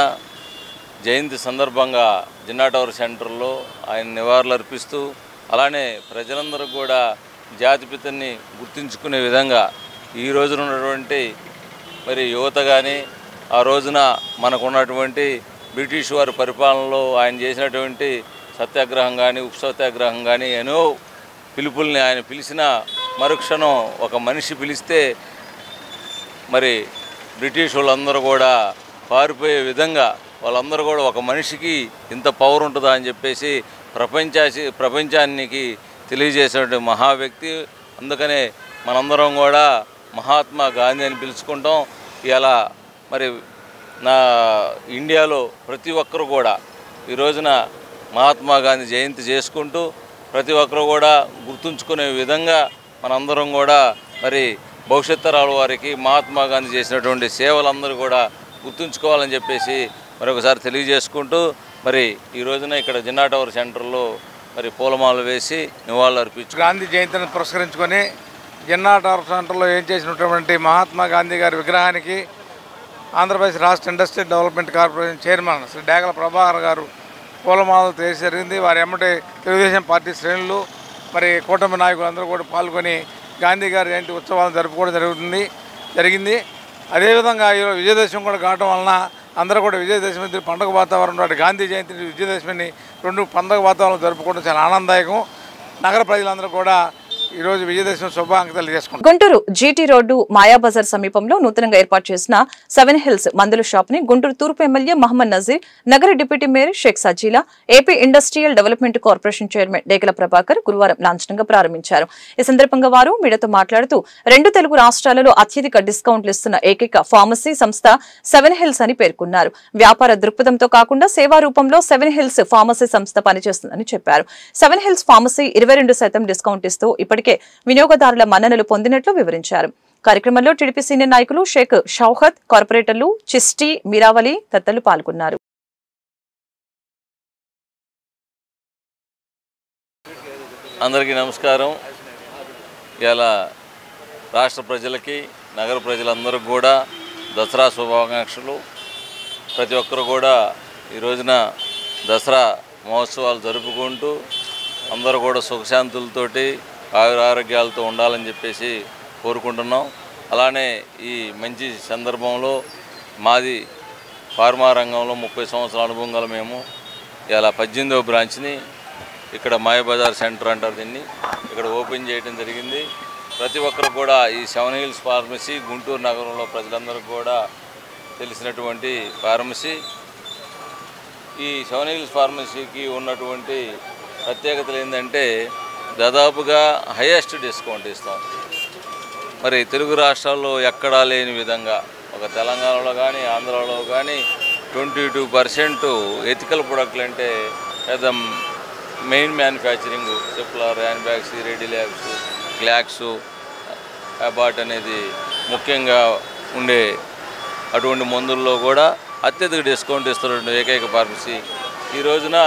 జయంతి సందర్భంగా జిన్నా టవర్ సెంటర్లో ఆయన నివాళులు అర్పిస్తూ, అలానే ప్రజలందరూ కూడా జాతిపితని గుర్తించుకునే విధంగా ఈ రోజున ఉన్నటువంటి మరి యువత కానీ, ఆ రోజున మనకున్నటువంటి బ్రిటిష్ వారి పరిపాలనలో ఆయన చేసినటువంటి సత్యాగ్రహం కానీ, ఉప్పు సత్యాగ్రహం కానీ ఎన్నో పిలుపుల్ని ఆయన పిలిచిన మరుక్షణం ఒక మనిషి పిలిస్తే మరి బ్రిటిష్ వాళ్ళందరూ కూడా పారిపోయే విధంగా వాళ్ళందరూ కూడా ఒక మనిషికి ఇంత పవర్ ఉంటుందా అని చెప్పేసి ప్రపంచానికి తెలియజేసినటువంటి మహా వ్యక్తి. అందుకనే మనందరం కూడా మహాత్మా గాంధీ అని పిలుచుకుంటాం. ఇలా మరి నా ఇండియాలో ప్రతి ఒక్కరు కూడా ఈ రోజున మహాత్మా గాంధీ జయంతి చేసుకుంటూ ప్రతి ఒక్కరు కూడా గుర్తుంచుకునే విధంగా మనందరం కూడా మరి భవిష్యత్ తరాల వారికి మహాత్మా గాంధీ చేసినటువంటి సేవలందరూ కూడా గుర్తుంచుకోవాలని చెప్పేసి మరొకసారి తెలియజేసుకుంటూ మరి ఈ రోజున ఇక్కడ జిన్నా టవర్ సెంటర్లో మరి పూలమాలలు వేసి నివాళులు అర్పించు. గాంధీ జయంతిని పురస్కరించుకొని జిన్నా టవర్ సెంటర్లో ఏం చేసినటువంటి మహాత్మా గాంధీ గారి విగ్రహానికి ఆంధ్రప్రదేశ్ రాష్ట్ర industrial development corporation chairman Shri Degala Prabhakar గారు పూలమాలలు చేసి జరిగింది. వారి ఎమ్మటి తెలుగుదేశం పార్టీ శ్రేణులు మరి కూటమి నాయకులు అందరూ కూడా పాల్గొని గాంధీ గారి జయంతి ఉత్సవాలను జరుపుకోవడం జరిగింది. అదేవిధంగా ఈరోజు విజయదశమి కూడా కావడం వలన అందరూ కూడా విజయదశమి పండుగ వాతావరణం, గాంధీ జయంతి విజయదశమిని రెండు పండుగ వాతావరణం జరుపుకోవడం చాలా ఆనందదాయకం. నగర ప్రజలందరూ కూడా ఈరోజు విజయదశమి శుభాకాంక్షలు చేసుకుంటారు. గుంటూరు జీటీ రోడ్డు మాయాబజార్ సమీపంలో నూతనంగా ఏర్పాటు చేసిన 7 హిల్స్ మందుల షాప్ ని గుంటూరు తూర్పు ఎమ్మెల్యే మహమ్మద్ నజీర్, నగర deputy mayor Sheikh Sajila, AP industrial development corporation chairman Degala Prabhakar గురువారం లాంఛనంగా ప్రారంభించారు. ఈ సందర్భంగా వారు మీడియాతో మాట్లాడుతూ 2 తెలుగు రాష్ట్రాలలో అత్యధిక డిస్కౌంట్లు ఇస్తున్న ఏకైక ఫార్మసీ సంస్థ 7 హిల్స్ అని పేర్కొన్నారు. వ్యాపార దృక్పథంతో కాకుండా సేవా రూపంలో 7 హిల్స్ ఫార్మసీ సంస్థ పనిచేస్తుందని చెప్పారు. 7 హిల్స్ ఫార్మసీ 22% డిస్కౌంట్ ఇస్తూ ఇప్పటికే వినియోగదారుల మన్ననలు పొందినట్లు వివరించారు. కార్యక్రమంలో టీడీపీ సీనియర్ నాయకులు షేక్ షౌహత్, కార్పొరేటర్లు చిష్టి, మీరావలి తదితరులు పాల్గొన్నారు. అందరికీ నమస్కారం. ఇలా రాష్ట్ర ప్రజలకి, నగర ప్రజలందరికీ కూడా దసరా శుభాకాంక్షలు. ప్రతి ఒక్కరు కూడా ఈ రోజున దసరా మహోత్సవాలు జరుపుకుంటూ అందరూ కూడా సుఖశాంతులతోటి ఆరోగ్యాలతో ఉండాలని చెప్పేసి కోరుకుంటున్నాం. అలానే ఈ మంచి సందర్భంలో మాది ఫార్మా రంగంలో 30 సంవత్సరాల అనుభవం గల మేము ఇలా 18వ బ్రాంచ్ని ఇక్కడ మాయాబజార్ సెంటర్ అంటారు దీన్ని, ఇక్కడ ఓపెన్ చేయడం జరిగింది. ప్రతి ఒక్కరు కూడా ఈ 7 హిల్స్ ఫార్మసీ గుంటూరు నగరంలో ప్రజలందరికీ కూడా తెలిసినటువంటి ఫార్మసీ. ఈ 7 హిల్స్ ఫార్మసీకి ఉన్నటువంటి ప్రత్యేకతలు ఏంటంటే దాదాపుగా హైయెస్ట్ డిస్కౌంట్ ఇస్తాం. మరి తెలుగు రాష్ట్రాల్లో ఎక్కడా లేని విధంగా ఒక తెలంగాణలో కానీ ఆంధ్రాలో కానీ 22% ఎథికల్ ప్రొడక్ట్లు అంటే పెద్ద మెయిన్ మ్యానుఫ్యాక్చరింగ్ సిప్లార్, హ్యాండ్ బ్యాగ్స్, రెడీ ల్యాబ్స్, గ్లాక్స్, అబాట్ అనేది ముఖ్యంగా ఉండే అటువంటి మందుల్లో కూడా అత్యధిక డిస్కౌంట్ ఇస్తున్నటువంటి ఏకైక ఫార్మసీ. ఈ రోజున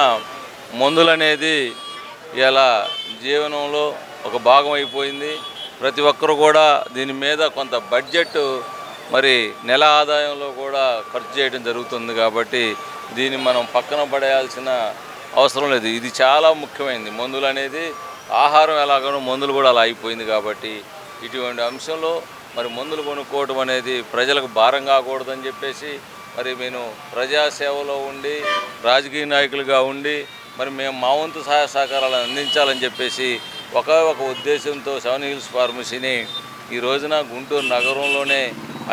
మందులు అనేది ఇలా జీవనంలో ఒక భాగం అయిపోయింది. ప్రతి ఒక్కరు కూడా దీని మీద కొంత బడ్జెట్ మరి నెల ఆదాయంలో కూడా ఖర్చు చేయడం జరుగుతుంది. కాబట్టి దీన్ని మనం పక్కన పడేయాల్సిన అవసరం లేదు. ఇది చాలా ముఖ్యమైనది. మందులు అనేది ఆహారం ఎలాగనో మందులు కూడా అలా అయిపోయింది. కాబట్టి ఇటువంటి అంశంలో మరి మందులు కొనుక్కోవడం అనేది ప్రజలకు భారం కాకూడదని చెప్పేసి మరి నేను ప్రజాసేవలో ఉండి రాజకీయ నాయకులుగా ఉండి మరి మేము మా వంతు సహాయ సహకారాలను అందించాలని చెప్పేసి ఒక ఉద్దేశంతో 7 హిల్స్ ఫార్మసీని ఈ రోజున గుంటూరు నగరంలోనే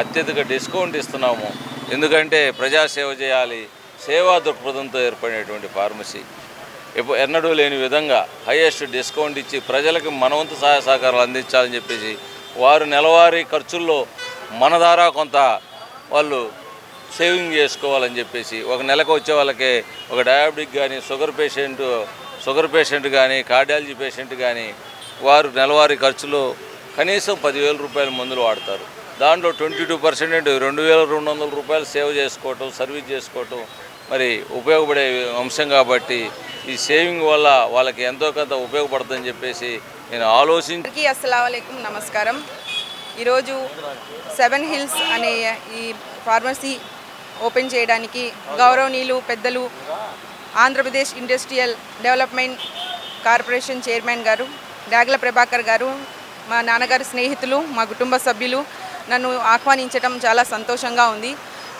అత్యధిక డిస్కౌంట్ ఇస్తున్నాము. ఎందుకంటే ప్రజాసేవ చేయాలి, సేవా దృక్పథంతో ఏర్పడినటువంటి ఫార్మసీ. ఎన్నడూ లేని విధంగా హైయెస్ట్ డిస్కౌంట్ ఇచ్చి ప్రజలకు మనవంతు సహాయ సహకారాలు అందించాలని చెప్పేసి వారు నెలవారీ ఖర్చుల్లో మన ద్వారా కొంత వాళ్ళు సేవింగ్ చేసుకోవాలని చెప్పేసి ఒక నెలకు వచ్చే వాళ్ళకే ఒక డయాబెటిక్ కానీ షుగర్ పేషెంట్ కానీ కార్డియాలజీ పేషెంట్ కానీ వారు నెలవారీ ఖర్చులో కనీసం 10,000 రూపాయల మందులు వాడతారు. దాంట్లో 22% 2,200 రూపాయలు సేవ్ చేసుకోవటం, సర్వీస్ చేసుకోవటం మరి ఉపయోగపడే అంశం. కాబట్టి ఈ సేవింగ్ వల్ల వాళ్ళకి ఎంతో కొంత ఉపయోగపడుతుందని చెప్పేసి నేను ఆలోచించి. అస్సలాము అలైకుం, నమస్కారం. ఈరోజు 7 హిల్స్ అనే ఈ ఫార్మసీ ఓపెన్ చేయడానికి గౌరవనీయులు పెద్దలు Andhra Pradesh industrial development corporation chairman గారు డాగల ప్రభాకర్ గారు, మా నాన్నగారి స్నేహితులు, మా కుటుంబ సభ్యులు నన్ను ఆహ్వానించడం చాలా సంతోషంగా ఉంది.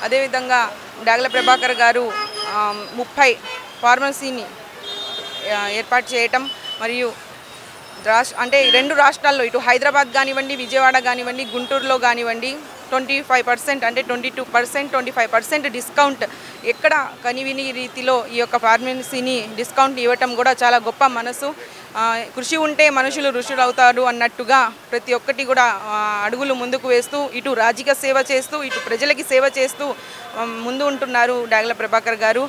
అదేవిధంగా డాగల ప్రభాకర్ గారు 30 ఫార్మసీని ఏర్పాటు చేయటం మరియు అంటే 2 రాష్ట్రాల్లో ఇటు హైదరాబాద్ కానివ్వండి, విజయవాడ కానివ్వండి, గుంటూరులో కానివ్వండి 25% అంటే 22%, 25% డిస్కౌంట్ ఎక్కడ కనివిని రీతిలో ఈ యొక్క ఫార్మసీని డిస్కౌంట్ ఇవ్వటం కూడా చాలా గొప్ప మనసు. కృషి ఉంటే మనుషులు ఋషులు అవుతారు అన్నట్టుగా ప్రతి ఒక్కటి కూడా అడుగులు ముందుకు వేస్తూ ఇటు రాజకీయ సేవ చేస్తూ ఇటు ప్రజలకి సేవ చేస్తూ ముందు ఉంటున్నారు డాగల ప్రభాకర్ గారు.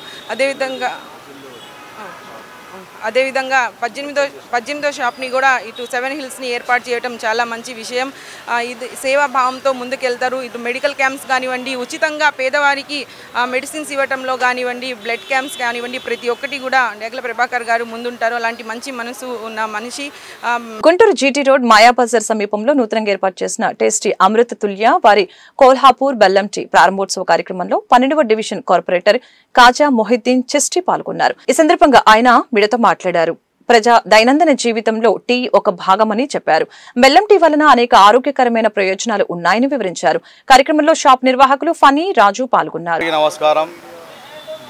అదేవిధంగా 18వ షాప్ని కూడా ఇటు 7 హిల్స్ని ఏర్పాటు చేయడం చాలా మంచి విషయం. ఇది సేవాభావంతో ముందుకెళ్తారు. ఇటు మెడికల్ క్యాంప్స్ కానివ్వండి, ఉచితంగా పేదవారికి మెడిసిన్స్ ఇవ్వటంలో కానివ్వండి, బ్లడ్ క్యాంప్స్ కానివ్వండి, ప్రతి ఒక్కటి కూడా డాగల ప్రభాకర్ గారు ముందుంటారు. అలాంటి మంచి మనసు ఉన్న మనిషి. గుంటూరు జీటీ రోడ్ మాయాబజార్ సమీపంలో నూతనంగా ఏర్పాటు చేసిన టేస్టీ అమృత తుల్య వారి కోల్హాపూర్ బెల్లం టీ ప్రారంభోత్సవ కార్యక్రమంలో 12వ డివిజన్ కార్పొరేటర్ కాజా మొహిద్దీన్ చిస్టి పాల్గొన్నారు. ఈ సందర్భంగా ఆయన మీడియాతో మాట్లాడారు. ప్రజా దైనందిన జీవితంలో టీ ఒక భాగమని చెప్పారు. బెల్లం టీ వలన అనేక ఆరోగ్యకరమైన ప్రయోజనాలు ఉన్నాయని వివరించారు. కార్యక్రమంలో షాప్ నిర్వాహకులు ఫనీ రాజు పాల్గొన్నారు. నమస్కారం.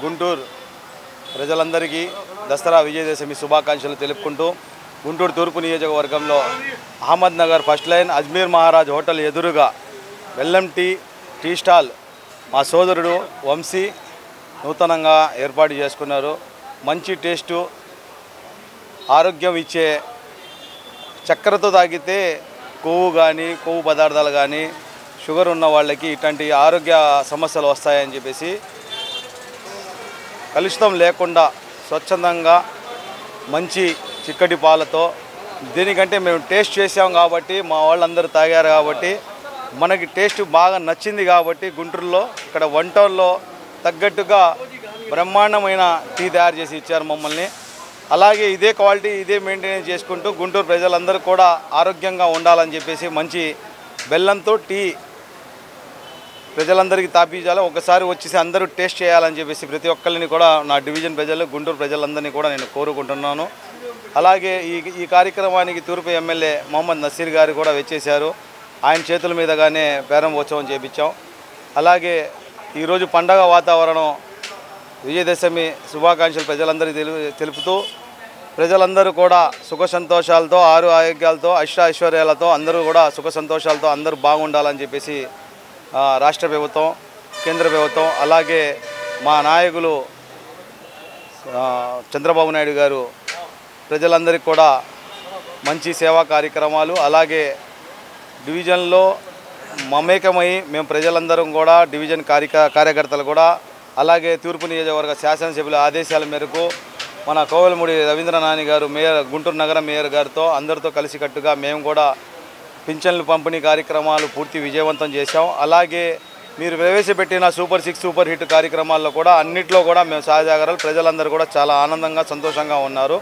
గుంటూరు ప్రజలందరికీ దసరా విజయదశమి శుభాకాంక్షలు తెలుపుకుంటూ గుంటూరు తూర్పు నియోజకవర్గంలో Ahmad Nagar first line Ajmer Maharaj hotel ఎదురుగా బెల్లం టీ స్టాల్ మా సోదరుడు వంశీ నూతనంగా ఏర్పాటు చేసుకున్నారు. మంచి టేస్టు, ఆరోగ్యం ఇచ్చే, చక్కెరతో తాగితే కొవ్వు పదార్థాలు కానీ షుగర్ ఉన్న వాళ్ళకి ఇట్లాంటి ఆరోగ్య సమస్యలు వస్తాయని చెప్పేసి కలుషితం లేకుండా స్వచ్ఛందంగా మంచి చిక్కటి పాలతో, దీనికంటే మేము టేస్ట్ చేసాం కాబట్టి మా వాళ్ళందరూ తాగారు కాబట్టి మనకి టేస్ట్ బాగా నచ్చింది కాబట్టి గుంటూరులో ఇక్కడ 1 టౌన్లో తగ్గట్టుగా బ్రహ్మాండమైన టీ తయారు చేసి ఇచ్చారు మమ్మల్ని. అలాగే ఇదే క్వాలిటీ ఇదే మెయింటెనెన్స్ చేసుకుంటూ గుంటూరు ప్రజలందరూ కూడా ఆరోగ్యంగా ఉండాలని చెప్పేసి మంచి బెల్లంతో టీ ప్రజలందరికీ తాపించాలి. ఒకసారి వచ్చేసి అందరూ టేస్ట్ చేయాలని చెప్పేసి ప్రతి ఒక్కరిని కూడా నా డివిజన్ ప్రజలు గుంటూరు ప్రజలందరినీ కూడా నేను కోరుకుంటున్నాను. అలాగే ఈ కార్యక్రమానికి తూర్పు ఎమ్మెల్యే మొహమ్మద్ నసీర్ గారు కూడా వచ్చేశారు. ఆయన చేతుల మీదగానే ప్రారంభోత్సవం చేపించాం. అలాగే ఈరోజు పండగ వాతావరణం, విజయదశమి శుభాకాంక్షలు ప్రజలందరికీ తెలుపుతూ ప్రజలందరూ కూడా సుఖ సంతోషాలతో, ఆరోగ్యాలతో, ఐశ్వర్యాలతో అందరూ కూడా సుఖ సంతోషాలతో అందరూ బాగుండాలని చెప్పేసి రాష్ట్ర ప్రభుత్వం, కేంద్ర ప్రభుత్వం, అలాగే మా నాయకులు చంద్రబాబు నాయుడు గారు ప్రజలందరికీ కూడా మంచి సేవా కార్యక్రమాలు, అలాగే డివిజన్లో మమేకమై మేము ప్రజలందరం కూడా డివిజన్ కార్యకర్తలు కూడా, అలాగే తూర్పు నియోజకవర్గ శాసనసభ్యుల ఆదేశాల మేరకు మన కోవెలమూడి రవీంద్రనాని గారు గుంటూరు నగర మేయర్ గారితో అందరితో కలిసికట్టుగా మేము కూడా పింఛన్లు పంపిణీ కార్యక్రమాలు పూర్తి విజయవంతం చేశాం. అలాగే మీరు ప్రవేశపెట్టిన సూపర్ 6 సూపర్ హిట్ కార్యక్రమాల్లో కూడా అన్నిట్లో కూడా మేము సహజాగరాలు ప్రజలందరూ కూడా చాలా ఆనందంగా సంతోషంగా ఉన్నారు.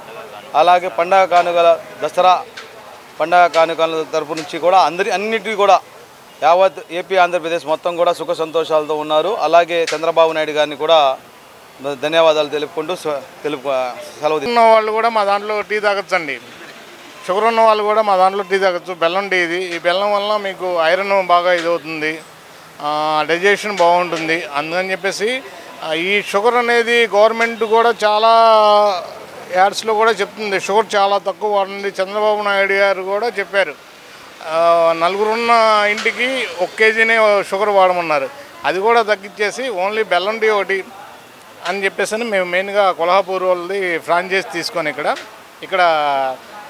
అలాగే పండగ కానుకల దసరా పండగ కానుకల తరపు నుంచి కూడా అన్నిటికీ కూడా యావత్ ఏపీ ఆంధ్రప్రదేశ్ మొత్తం కూడా సుఖ సంతోషాలతో ఉన్నారు. అలాగే చంద్రబాబు నాయుడు గారిని కూడా ధన్యవాదాలు తెలుపుకుంటూ సెలవు. ఉన్న వాళ్ళు కూడా మా దాంట్లో టీ తాగొచ్చండి. షుగర్ ఉన్న వాళ్ళు కూడా మా దాంట్లో టీ తాగొచ్చు. బెల్లం టీ ఇది. ఈ బెల్లం వల్ల మీకు ఐరన్ బాగా ఇదవుతుంది, డైజెషన్ బాగుంటుంది. అందుకని చెప్పేసి ఈ షుగర్ అనేది గవర్నమెంట్ కూడా చాలా యాడ్స్లో కూడా చెప్తుంది, షుగర్ చాలా తక్కువ వాడండి. చంద్రబాబు నాయుడు గారు కూడా చెప్పారు, నలుగురున్న ఇంటికి 1 కేజీనే షుగర్ వాడమన్నారు. అది కూడా తగ్గించేసి ఓన్లీ బెల్లం టీ ఒకటి అని చెప్పేసి మేము మెయిన్గా కొల్హాపూర్ వాళ్ళది ఫ్రాంచైజ్ తీసుకొని ఇక్కడ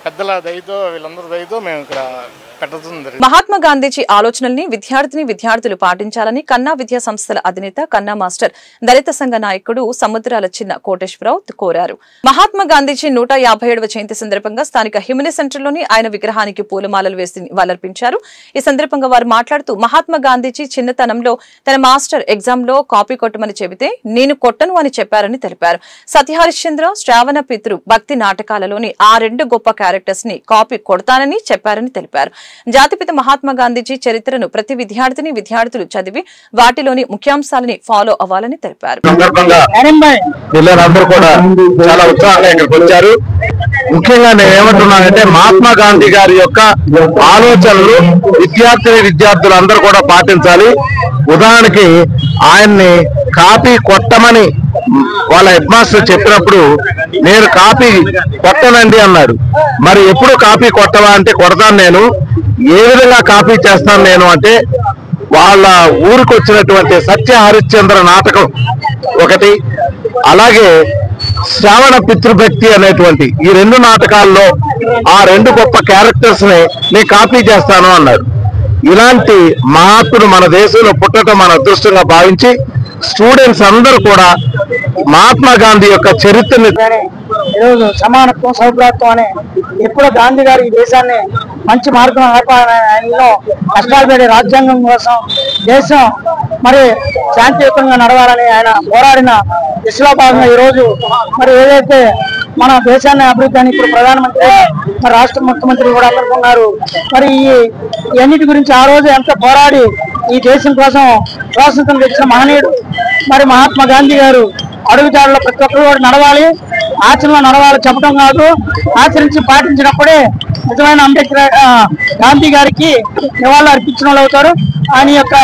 పెద్దల దయతో వీళ్ళందరూ దయతో మేము ఇక్కడ పెట్టడం. మహాత్మా గాంధీజీ ఆలోచనల్ని విద్యార్థులు పాటించాలని కన్నా విద్యా సంస్థల అధినేత కన్నా మాస్టర్ దళిత సంఘ నాయకుడు సముద్రాల చిన్న కోటేశ్వరరావు కోరారు. మహాత్మా గాంధీజీ 157వ జయంతి సందర్భంగా స్థానిక హిమనీ సెంటర్లోని ఆయన విగ్రహానికి పూలమాలలు వేసి నివాళులర్పించారు. ఈ సందర్భంగా వారు మాట్లాడుతూ మహాత్మా గాంధీజీ చిన్నతనంలో తన మాస్టర్ ఎగ్జామ్ లో కాపీ కొట్టమని చెబితే నేను కొట్టను అని చెప్పారని తెలిపారు. సత్యహరిశ్చంద్ర, శ్రావణ పితృ భక్తి నాటకాలలోని ఆ 2 గొప్ప క్యారెక్టర్స్ ని కాపీ కొడతానని చెప్పారని తెలిపారు. జాతిపిత మహాత్మా గాంధీజీ చరిత్రను ప్రతి విద్యార్థులు చదివి వాటిలోని ముఖ్యాంశాలని ఫాలో అవ్వాలని తెలిపారు. పిల్లలందరూ కూడా చాలా ఉత్సాహంగా ఇక్కడికి వచ్చారు. ముఖ్యంగా నేను ఏమంటున్నానంటే మహాత్మా గాంధీ గారి యొక్క ఆలోచనలు విద్యార్థులందరూ కూడా పాటించాలి. ఉదాహరణకి ఆయన్ని కాపీ కొట్టమని వాళ్ళ హెడ్ మాస్టర్ చెప్పినప్పుడు నేను కాపీ కొట్టనండి అన్నాడు. మరి ఎప్పుడు కాపీ కొట్టవా అంటే కొడతాను నేను. ఏ విధంగా కాపీ చేస్తాను నేను అంటే వాళ్ళ ఊరికి వచ్చినటువంటి సత్య హరిశ్చంద్ర నాటకం ఒకటి, అలాగే శ్రావణ పితృభక్తి అనేటువంటి ఈ 2 నాటకాల్లో ఆ 2 గొప్ప క్యారెక్టర్స్ ని నేను కాపీ చేస్తాను అన్నాడు. ఇలాంటి మహాత్ముడు మన దేశంలో పుట్టడం మన అదృష్టంగా భావించి స్టూడెంట్స్ అందరూ కూడా మహాత్మా గాంధీ యొక్క చరిత్రని ఈరోజు సమానత్వం సౌభ్రాత్వం అనే ఎప్పుడో గాంధీ గారు ఈ దేశాన్ని మంచి మార్గం ఆయనలో కష్టాలు పడే రాజ్యాంగం కోసం దేశం మరి శాంతియుతంగా నడవాలని ఆయన పోరాడిన దిశలో భాగంగా ఈరోజు మరి ఏదైతే మన దేశాన్ని అభివృద్ధి అని ఇప్పుడు ప్రధానమంత్రి మరి రాష్ట్ర ముఖ్యమంత్రి కూడా అనుకున్నారు. మరి ఇవన్నిటి గురించి ఆ రోజు ఎంత పోరాడి ఈ దేశం కోసం స్వాతంత్రం తెచ్చిన మహనీయుడు మరి మహాత్మా గాంధీ గారు అడుగుజాడలో ప్రతి ఒక్కరు కూడా నడవాలి, ఆచరణలో నడవాలి చెప్పడం కాదు, ఆచరించి పాటించినప్పుడే నిజమైన అంబేద్కర్ గాంధీ గారికి నివాళులు అర్పించిన వాళ్ళు అవుతారు. ఆయన యొక్క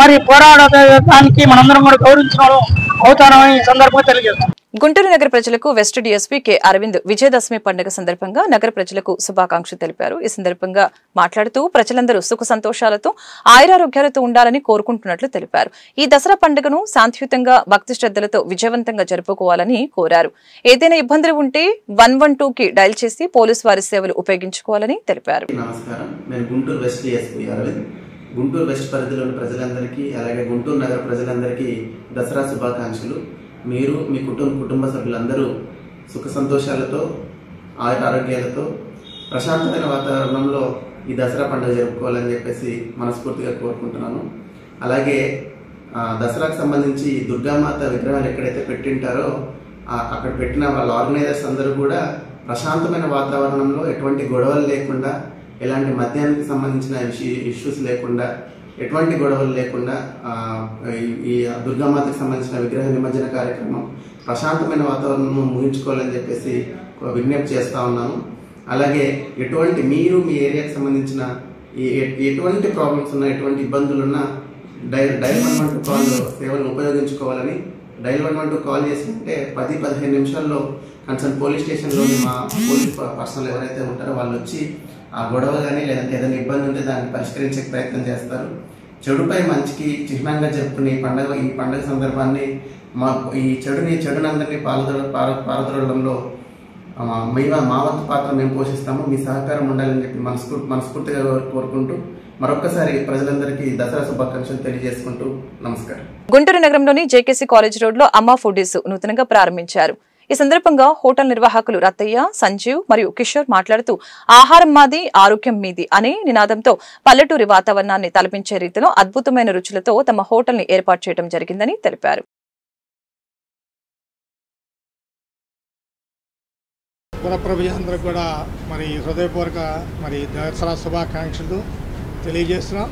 మరి పోరాడటానికి మనందరం కూడా గౌరవించిన వాళ్ళు అవుతారని ఈ సందర్భంగా తెలియజేస్తాం. గుంటూరు నగర ప్రజలకు west DSP K Aravind Vijayadashami పండుగ సందర్భంగా నగర ప్రజలకు శుభాకాంక్షలు తెలిపారు. ఈ సందర్భంగా మాట్లాడుతూ ప్రజలందరూ సుఖ సంతోషాలతో ఆయురారోగ్యాలతో ఉండాలని కోరుకుంటున్నట్లు తెలిపారు. ఈ దసరా పండుగను శాంతియుతంగా భక్తి శ్రద్ధలతో విజయవంతంగా జరుపుకోవాలని కోరారు. ఏదైనా ఇబ్బందులు ఉంటే 112కి డయల్ చేసి పోలీసు వారి సేవలు ఉపయోగించుకోవాలని తెలిపారు. నమస్కారం, నేను Guntur west DSP Aravind. Guntur west పరిధిలోని ప్రజలందరికీ అలాగే గుంటూరు నగర ప్రజలందరికీ దసరా శుభాకాంక్షలు. మీరు మీ కుటుంబ సభ్యులందరూ సుఖ సంతోషాలతో ఆరోగ్యాలతో ప్రశాంతమైన వాతావరణంలో ఈ దసరా పండుగ జరుపుకోవాలని చెప్పేసి మనస్ఫూర్తిగా కోరుకుంటున్నాను. అలాగే దసరాకు సంబంధించి దుర్గామాత విగ్రహాలు ఎక్కడైతే పెట్టింటారో అక్కడ పెట్టిన వాళ్ళ ఆర్గనైజర్స్ అందరూ కూడా ప్రశాంతమైన వాతావరణంలో ఎటువంటి గొడవలు లేకుండా, ఎలాంటి మద్యానికి సంబంధించిన ఇష్యూస్ లేకుండా, ఎటువంటి గొడవలు లేకుండా ఈ దుర్గామాతకు సంబంధించిన విగ్రహ నిమజ్జన కార్యక్రమం ప్రశాంతమైన వాతావరణం ముగించుకోవాలని చెప్పేసి విజ్ఞప్తి చేస్తా ఉన్నాను. అలాగే మీరు మీ ఏరియాకి సంబంధించిన ఎటువంటి ప్రాబ్లమ్స్ ఉన్నా, ఎటువంటి ఇబ్బందులున్నా డైల్ 112 కాల్ సేవలను ఉపయోగించుకోవాలని. డైల్ 112 కాల్ చేసినట్టే 10-15 నిమిషాల్లో కన్సర్న్ పోలీస్ స్టేషన్లోని మా పోలీస్ పర్సనల్ ఎవరైతే ఉంటారో వాళ్ళు వచ్చి ఆ గొడవ కానీ లేదంటే ఏదైనా ఇబ్బంది ఉంటే దాన్ని పరిష్కరించే ప్రయత్నం చేస్తారు. చెడుపై మంచికి చిహ్నంగా చెప్పుకుని ఈ పండుగ సందర్భాన్ని ఈ చెడునందరినీ పారద్రోలడంలో మా వంతు పాత్ర మేము పోషిస్తాము. మీ సహకారం ఉండాలని చెప్పి మనస్ఫూర్తిగా కోరుకుంటూ మరొక్కసారి ప్రజలందరికీ దసరా శుభాకాంక్షలు తెలియజేసుకుంటూ నమస్కారం. గుంటూరు నగరంలోని జేకేసీ కాలేజ్ రోడ్ లో అమ్మా ఫుడీస్ నూతనంగా ప్రారంభించారు. ఈ సందర్భంగా హోటల్ నిర్వాహకులు రత్తయ్య, సంజీవ్ మరియు కిషోర్ మాట్లాడుతూ ఆహారం మాది, ఆరోగ్యం మీది అనే నినాదంతో పల్లెటూరి వాతావరణాన్ని తలపించే రీతిలో అద్భుతమైన రుచులతో తమ హోటల్ ని ఏర్పాటు చేయడం జరిగిందని తెలిపారు. ప్రజలందరికీ కూడా మరి హృదయపూర్వక మరి దసరా శుభాకాంక్షలు తెలియజేస్తున్నాం.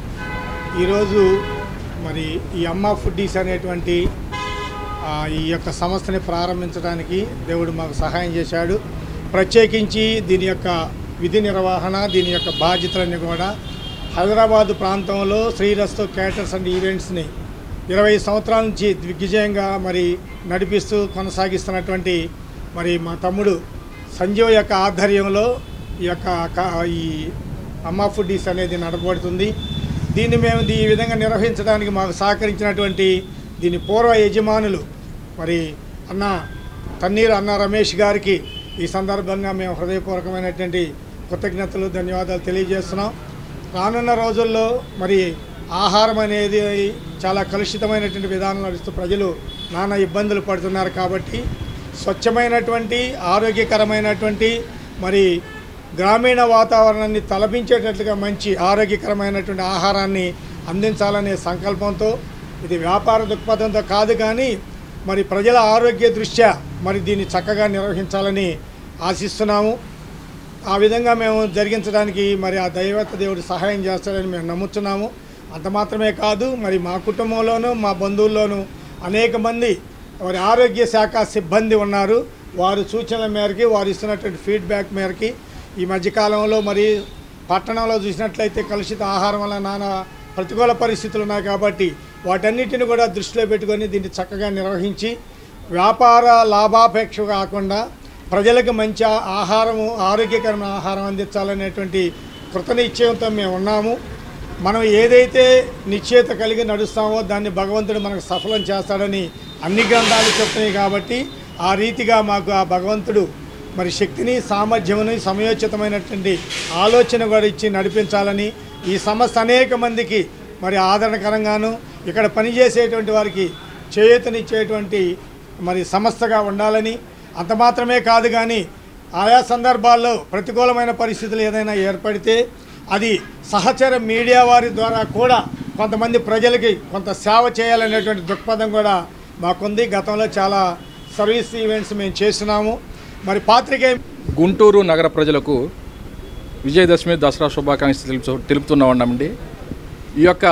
ఈరోజు మరి ఈ అమ్మ ఫుడ్డీస్ అనేటువంటి ఈ యొక్క సంస్థని ప్రారంభించడానికి దేవుడు మాకు సహాయం చేశాడు. ప్రత్యేకించి దీని యొక్క విధి నిర్వహణ, దీని యొక్క బాధ్యతలన్నీ కూడా హైదరాబాదు ప్రాంతంలో శ్రీరస్తు క్యాటర్స్ అండ్ ఈవెంట్స్ని 20 సంవత్సరాల నుంచి దిగ్విజయంగా మరి నడిపిస్తూ కొనసాగిస్తున్నటువంటి మరి మా తమ్ముడు సంజీవ్ యొక్క ఆధ్వర్యంలో ఈ అమ్మ ఫుడ్డీస్ అనేది నడపబడుతుంది. దీన్ని మేము ఈ విధంగా నిర్వహించడానికి మాకు సహకరించినటువంటి దీని పూర్వ యజమానులు మరి తన్నీరు అన్న రమేష్ గారికి ఈ సందర్భంగా మేము హృదయపూర్వకమైనటువంటి కృతజ్ఞతలు, ధన్యవాదాలు తెలియజేస్తున్నాం. రానున్న రోజుల్లో మరి ఆహారం అనేది చాలా కలుషితమైనటువంటి విధానం నడుస్తూ ప్రజలు నానా ఇబ్బందులు పడుతున్నారు. కాబట్టి స్వచ్ఛమైనటువంటి ఆరోగ్యకరమైనటువంటి మరి గ్రామీణ వాతావరణాన్ని తలపించేటట్లుగా మంచి ఆరోగ్యకరమైనటువంటి ఆహారాన్ని అందించాలనే సంకల్పంతో, ఇది వ్యాపార దృక్పథంతో కాదు కానీ మరి ప్రజల ఆరోగ్య దృష్ట్యా మరి దీన్ని చక్కగా నిర్వహించాలని ఆశిస్తున్నాము. ఆ విధంగా మేము జరిగించడానికి మరి ఆ దైవత దేవుడు సహాయం చేస్తాడని మేము నమ్ముతున్నాము. అంత మాత్రమే కాదు, మరి మా కుటుంబంలోనూ మా బంధువుల్లోనూ అనేక మంది మరి ఆరోగ్య శాఖ సిబ్బంది ఉన్నారు. వారు సూచనల మేరకి, వారు ఇస్తున్నటువంటి ఫీడ్బ్యాక్ మేరకి ఈ మధ్యకాలంలో మరి పట్టణంలో చూసినట్లయితే కలుషిత ఆహారం వల్ల నానా ప్రతికూల పరిస్థితులు ఉన్నాయి. కాబట్టి వాటన్నిటిని కూడా దృష్టిలో పెట్టుకొని దీన్ని చక్కగా నిర్వహించి వ్యాపార లాభాపేక్ష కాకుండా ప్రజలకు మంచి ఆహారము, ఆరోగ్యకరమైన ఆహారం అందించాలనేటువంటి కృత నిశ్చయంతో మేము ఉన్నాము. మనం ఏదైతే నిశ్చయత కలిగి నడుస్తామో దాన్ని భగవంతుడు మనకు సఫలం చేస్తాడని అన్ని గ్రంథాలు చెప్తున్నాయి. కాబట్టి ఆ రీతిగా మాకు ఆ భగవంతుడు మరి శక్తిని, సామర్థ్యముని, సమయోచితమైనటువంటి ఆలోచన కూడా ఇచ్చి నడిపించాలని, ఈ సంస్థ అనేక మందికి మరి ఆదరణకరంగాను ఇక్కడ పనిచేసేటువంటి వారికి చేయూతనిచ్చేటువంటి మరి సంస్థగా ఉండాలని, అంత మాత్రమే కాదు కానీ ఆయా సందర్భాల్లో ప్రతికూలమైన పరిస్థితులు ఏదైనా ఏర్పడితే అది సహచర మీడియా వారి ద్వారా కూడా కొంతమంది ప్రజలకి కొంత సేవ చేయాలనేటువంటి దృక్పథం కూడా మాకుంది. గతంలో చాలా సర్వీస్ ఈవెంట్స్ మేము చేస్తున్నాము. మరి పాత్రికేయ గుంటూరు నగర ప్రజలకు విజయదశమి దసరా శుభాకాంక్షలు తెలుపుతున్నామండి. ఈ యొక్క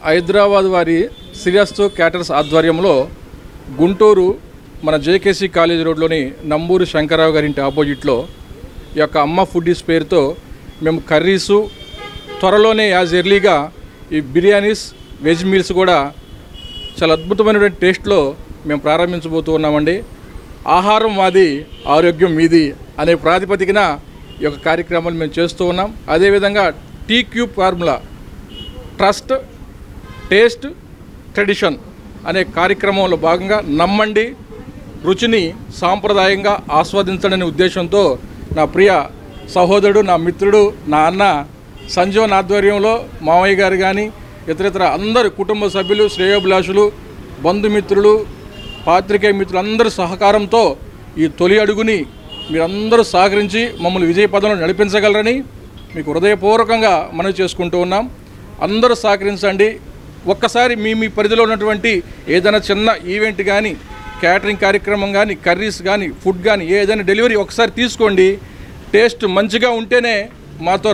హైదరాబాద్ వారి శ్రీరస్తు క్యాటర్స్ ఆధ్వర్యంలో గుంటూరు మన జేకేసీ కాలేజ్ రోడ్లోని నంబూరు శంకరరావు గారింటి ఆపోజిట్లో ఈ యొక్క అమ్మ ఫుడ్డీస్ పేరుతో మేము కర్రీసు, త్వరలోనే యాజ్ ఎర్లీగా ఈ బిర్యానీస్, వెజ్ మీల్స్ కూడా చాలా అద్భుతమైనటువంటి టేస్ట్లో మేము ప్రారంభించబోతూ ఉన్నామండి. ఆహారం మాది, ఆరోగ్యం మీది అనే ప్రాతిపదికన ఈ యొక్క కార్యక్రమాలు మేము చేస్తూ ఉన్నాం. అదేవిధంగా TQ formula trust, taste, tradition అనే కార్యక్రమంలో భాగంగా నమ్మండి, రుచిని సాంప్రదాయంగా ఆస్వాదించడనే ఉద్దేశంతో నా ప్రియ సహోదరుడు, నా మిత్రుడు, నా అన్న సంజీవన్ ఆధ్వర్యంలో మామయ్య గారు కానీ ఇతరితర అందరు కుటుంబ సభ్యులు, శ్రేయోభిలాషులు, బంధుమిత్రులు, పాత్రికేయ మిత్రులు అందరి సహకారంతో ఈ తొలి అడుగుని మీరందరూ సహకరించి మమ్మల్ని విజయ పదంలో నడిపించగలరని మీకు హృదయపూర్వకంగా మనవి చేసుకుంటూ ఉన్నాం. అందరూ సహకరించండి. ఒక్కసారి మీ పరిధిలో ఉన్నటువంటి ఏదైనా చిన్న ఈవెంట్ కానీ, క్యాటరింగ్ కార్యక్రమం కానీ, కర్రీస్ కానీ, ఫుడ్ కానీ ఏదైనా డెలివరీ ఒకసారి తీసుకోండి. టేస్ట్ మంచిగా ఉంటేనే మాతో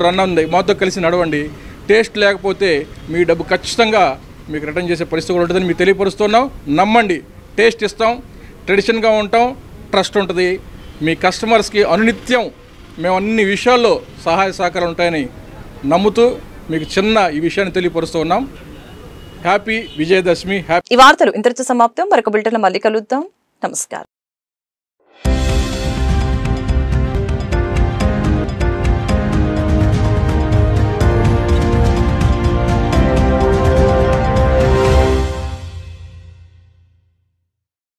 మాతో కలిసి నడవండి. టేస్ట్ లేకపోతే మీ డబ్బు ఖచ్చితంగా మీకు రిటర్న్ చేసే పరిస్థితి కూడా ఉంటుందని మీకు తెలియపరుస్తున్నాం. నమ్మండి, టేస్ట్ ఇస్తాం, ట్రెడిషన్గా ఉంటాం, ట్రస్ట్ ఉంటుంది. మీ కస్టమర్స్కి అనునిత్యం మేము అన్ని విషయాల్లో సహాయ సహకారాలు ఉంటాయని నమ్ముతూ మీకు చిన్న ఈ విషయాన్ని తెలియపరుస్తూ ఉన్నాం. హ్యాపీ విజయదశమి. ఈ వార్తలు ఇంతటితో సమాప్తం. మరొక బులెటిన్లో మళ్ళీ కలుద్దాం. నమస్కారం.